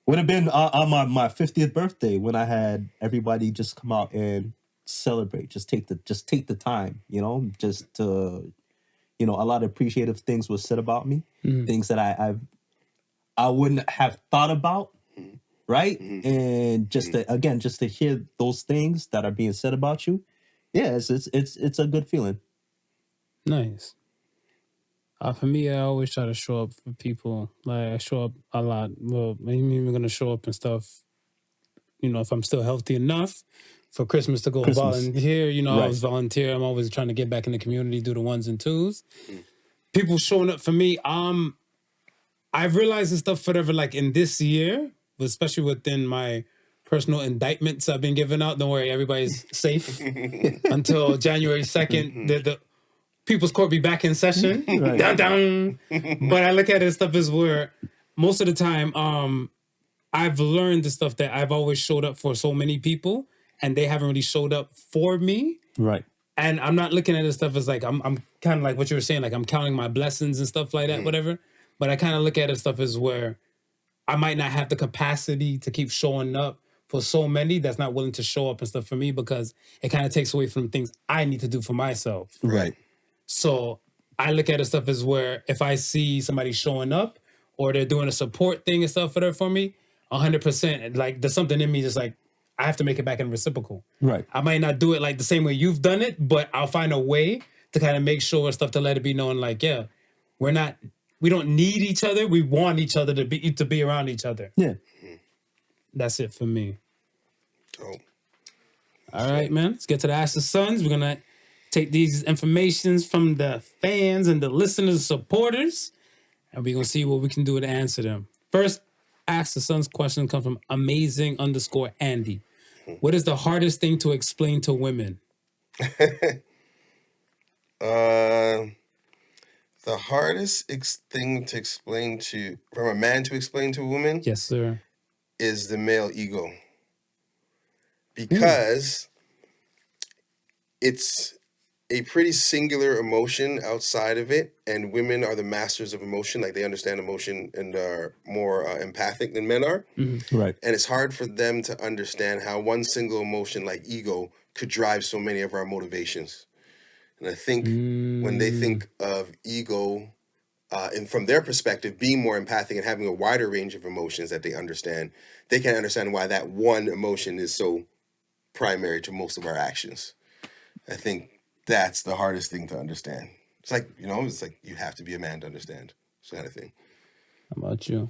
would have been on my 50th birthday, when I had everybody just come out and celebrate. Just take the time, just to, a lot of appreciative things were said about me, things that I wouldn't have thought about, right? And just to hear those things that are being said about you, yeah, it's a good feeling. Nice. For me, I always try to show up for people. Like, I show up a lot. Well, maybe I'm even gonna show up and stuff. If I'm still healthy enough for Christmas to go volunteer. I Right. always volunteer. I'm always trying to get back in the community, do the ones and twos. People showing up for me. I've realized this stuff forever. Like in this year, especially within my personal indictments I've been giving out. Don't worry, everybody's safe until January 2nd. The People's Court be back in session. Right. Dun, dun. But I look at it stuff as where most of the time, I've learned the stuff that I've always showed up for so many people, and they haven't really showed up for me. Right. And I'm not looking at this stuff as like, I'm kind of like what you were saying, like I'm counting my blessings and stuff like that, whatever. But I kind of look at it stuff as where I might not have the capacity to keep showing up for so many that's not willing to show up and stuff for me, because it kind of takes away from things I need to do for myself. Right. So I look at it stuff as where if I see somebody showing up or they're doing a support thing and stuff for me, 100%. Like there's something in me that's like, I have to make it back in reciprocal. Right. I might not do it like the same way you've done it, but I'll find a way to kind of make sure and stuff to let it be known like, yeah, we don't need each other. We want each other to be around each other. Yeah. That's it for me. Oh. All right, man. Let's get to the Ask the Sons. We're gonna take these informations from the fans and the listeners, supporters, and we're gonna see what we can do to answer them. First, Ask the Sons question comes from amazing_Andy. What is the hardest thing to explain to women? The hardest thing to explain from a man to explain to a woman, Yes, sir. is the male ego. Because it's a pretty singular emotion outside of it, and women are the masters of emotion. Like, they understand emotion and are more empathic than men are. Right. And it's hard for them to understand how one single emotion like ego could drive so many of our motivations. And I think when they think of ego, and from their perspective, being more empathic and having a wider range of emotions that they can't understand why that one emotion is so primary to most of our actions. I think that's the hardest thing to understand. It's like, you have to be a man to understand. It's that kind of thing. How about you?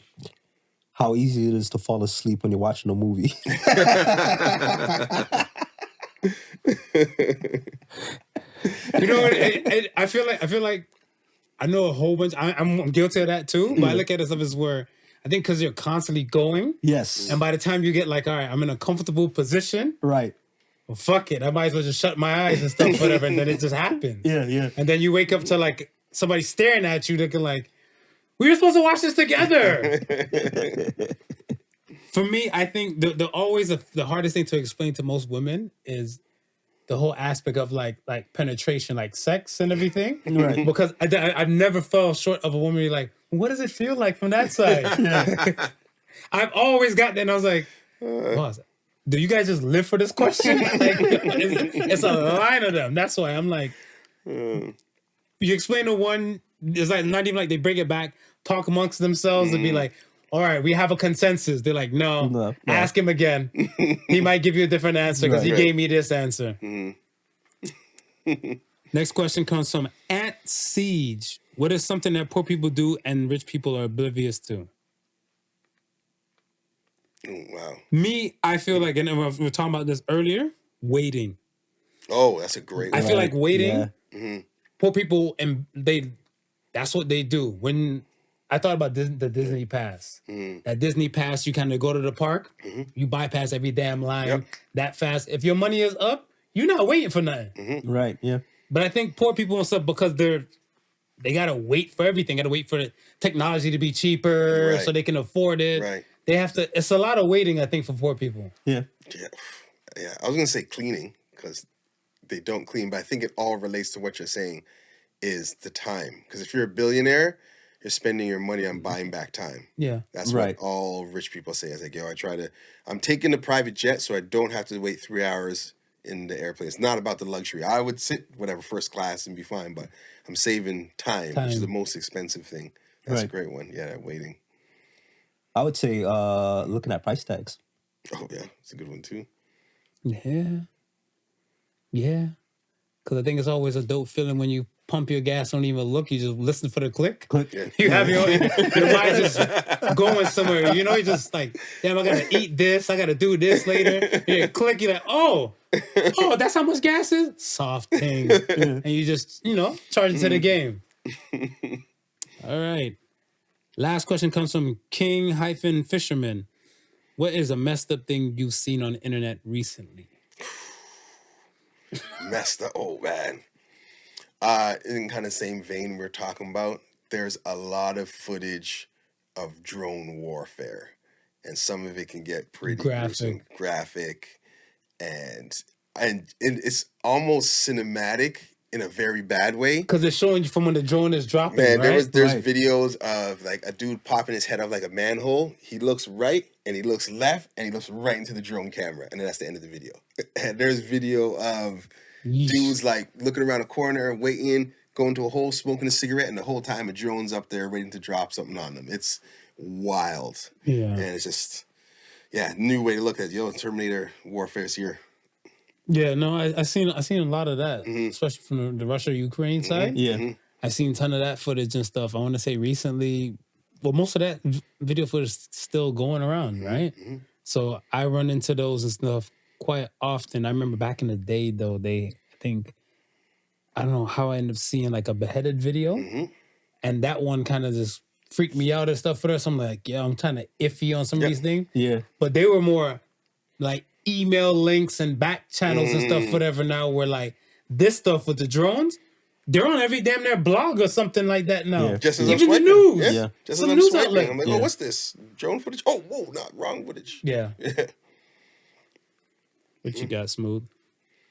How easy it is to fall asleep when you're watching a movie. You know what? I feel like I know a whole bunch. I'm guilty of that too. But I look at it as where I think because you're constantly going. Yes. And by the time you get like, all right, I'm in a comfortable position. Right. Well, fuck it. I might as well just shut my eyes and stuff, whatever. And then it just happens. Yeah. And then you wake up to like somebody staring at you, looking like, we were supposed to watch this together. For me, I think the hardest thing to explain to most women is the whole aspect of like penetration, like sex and everything. Right. Because I've never fell short of a woman be like, what does it feel like from that side? I've always got that, and I was like, boss, do you guys just live for this question? Like, it's a line of them. That's why I'm like, you explain to one, it's like not even like they bring it back, talk amongst themselves and be like, all right, we have a consensus. They're like, no. Ask him again. He might give you a different answer because he gave me this answer. Next question comes from AntSiege. What is something that poor people do and rich people are oblivious to? Wow. Me, I feel like, and we were talking about this earlier, waiting. Oh, that's a great one. I feel like waiting, poor people, and that's what they do. When I thought about the Disney Pass. That Disney Pass, you kind of go to the park, you bypass every damn line that fast. If your money is up, you're not waiting for nothing. Right, yeah. But I think poor people and stuff, because they got to wait for everything, got to wait for the technology to be cheaper so they can afford it. Right. They have to, it's a lot of waiting, I think, for poor people. Yeah. Yeah. I was going to say cleaning because they don't clean, but I think it all relates to what you're saying is the time. Because if you're a billionaire, you're spending your money on buying back time. Yeah. That's what all rich people say. It's like, I'm taking the private jet so I don't have to wait 3 hours in the airplane. It's not about the luxury. I would sit whatever first class and be fine, but I'm saving time. Which is the most expensive thing. That's a great one. Yeah, waiting. I would say looking at price tags. Oh, yeah. It's a good one, too. Yeah. Yeah. Because I think it's always a dope feeling when you pump your gas, don't even look, you just listen for the click. Yeah. You have your mind just going somewhere. You know, you're just like, damn, I got to eat this. I got to do this later. You click, you're like, oh, that's how much gas is? Soft thing. And you just, charge into the game. All right. Last question comes from King-Fisherman. What is a messed up thing you've seen on the internet recently? Messed up. Oh, man. In kind of same vein we're talking about, there's a lot of footage of drone warfare. And some of it can get pretty graphic. And it's almost cinematic in a very bad way. Because it's showing you from when the drone is dropping, Man, right? there's videos of like a dude popping his head off like a manhole. He looks right and he looks left and he looks right into the drone camera. And then that's the end of the video. And there's video of dudes like looking around a corner, waiting, going to a hole, smoking a cigarette, and the whole time a drone's up there waiting to drop something on them. It's wild. Yeah. And it's just, new way to look at it. Yo, Terminator warfare is here. Yeah, no, I seen a lot of that, especially from the Russia-Ukraine side. Yeah. I seen a ton of that footage and stuff. I want to say recently, well, most of that video footage is still going around, right? So I run into those and stuff quite often. I remember back in the day, though, I don't know how I ended up seeing like a beheaded video, and that one kind of just freaked me out and stuff for us. I'm like, yeah, I'm kind of iffy on some of these things. Yeah. But they were more like email links and back channels and stuff, whatever. Now where like this stuff with the drones, they're on every damn near blog or something like that now. Yeah. Just as Even I'm the swiping. news. Yeah. Just Some as I'm news swiping. outlet. I'm like, oh, what's this? Drone footage? Oh, whoa, not wrong footage. Yeah. What you got, Smooth?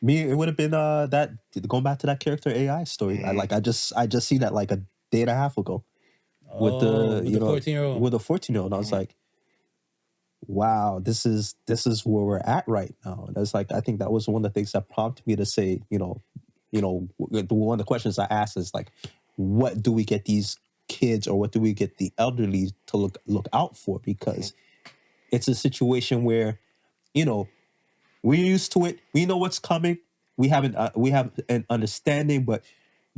Me, it would have been that going back to that character AI story. I just see that like a day and a half ago with the 14-year-old. With a 14-year-old. I was like, wow, this is where we're at right now. And it's like, I think that was one of the things that prompted me to say, one of the questions I asked is like, what do we get these kids or what do we get the elderly to look out for? Because it's a situation where, we're used to it. We know what's coming. We have an understanding, but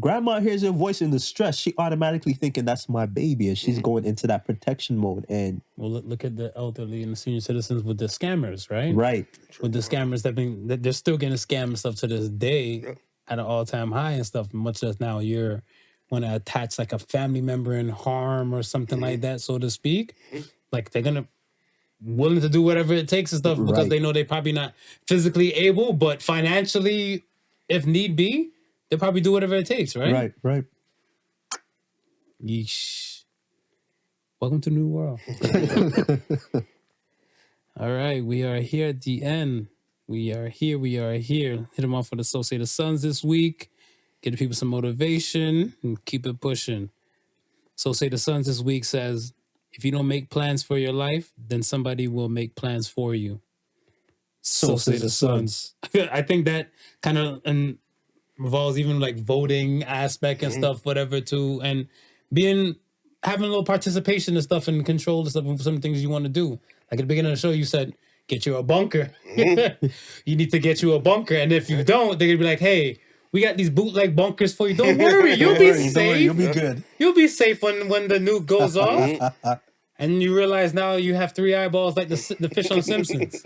grandma hears your voice in distress. She automatically thinking that's my baby, and she's going into that protection mode. And Well, look at the elderly and the senior citizens with the scammers, right? right, With the scammers that they're still getting scammed and stuff to this day at an all-time high and stuff. Much as now you're want to attach like a family member in harm or something like that, so to speak. Like they're gonna willing to do whatever it takes and stuff because Right. they know they're probably not physically able, but financially, if need be, they'll probably do whatever it takes, right? right. Yeesh. Welcome to New World. All right, we are here at the end. We are here. Hit them off with Associated Sons this week. Get the people some motivation and keep it pushing. Associated Sons this week says, if you don't make plans for your life, then somebody will make plans for you. So say the Sons. I think that kind of revolves even like voting aspect and stuff, whatever too, and having a little participation and stuff and control and stuff of some things you want to do. Like at the beginning of the show, you said, get you a bunker. You need to get you a bunker. And if you don't, they're going to be like, hey, we got these bootleg bunkers for you. Don't worry. You'll be safe. You'll be good. You'll be safe when the nuke goes off. And you realize now you have 3 eyeballs like the fish on Simpsons.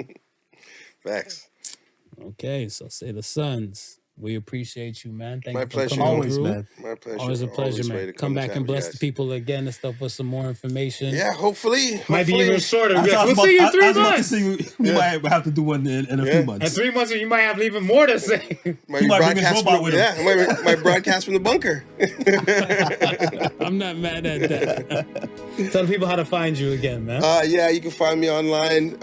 Facts. Okay, so say the Sons. We appreciate you, man. Thank My you for pleasure. coming Always, through. man. My pleasure. Always a pleasure, ready man. to Come back chat and with you bless the guys. people again and stuff with some more information. Yeah, hopefully. Might be even shorter. I was We'll about- see you in I 3 was about to months. say we might have to do one in a few In months. 3 months, you might have even more to say. Might might bring his broadcast robot from, with him. might broadcast from the bunker. I'm not mad at that. Tell the people how to find you again, man. Yeah, you can find me online.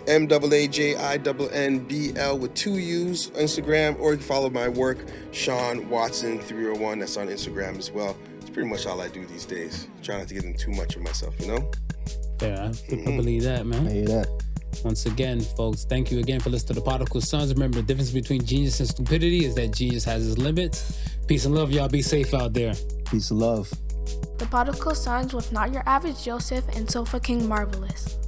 MAAJINNBL with 2 U's Instagram, or you can follow my work, Sean Watson 301. That's on Instagram as well. It's pretty much all I do these days. Try not to get in too much of myself, Fair, I believe that, man. I hear that. Once again, folks, thank you again for listening to the Podical Sons. Remember, the difference between genius and stupidity is that genius has its limits. Peace and love, y'all. Be safe out there. Peace and love. The Podical Sons with not your average Joseph and Sofa King Marvelous.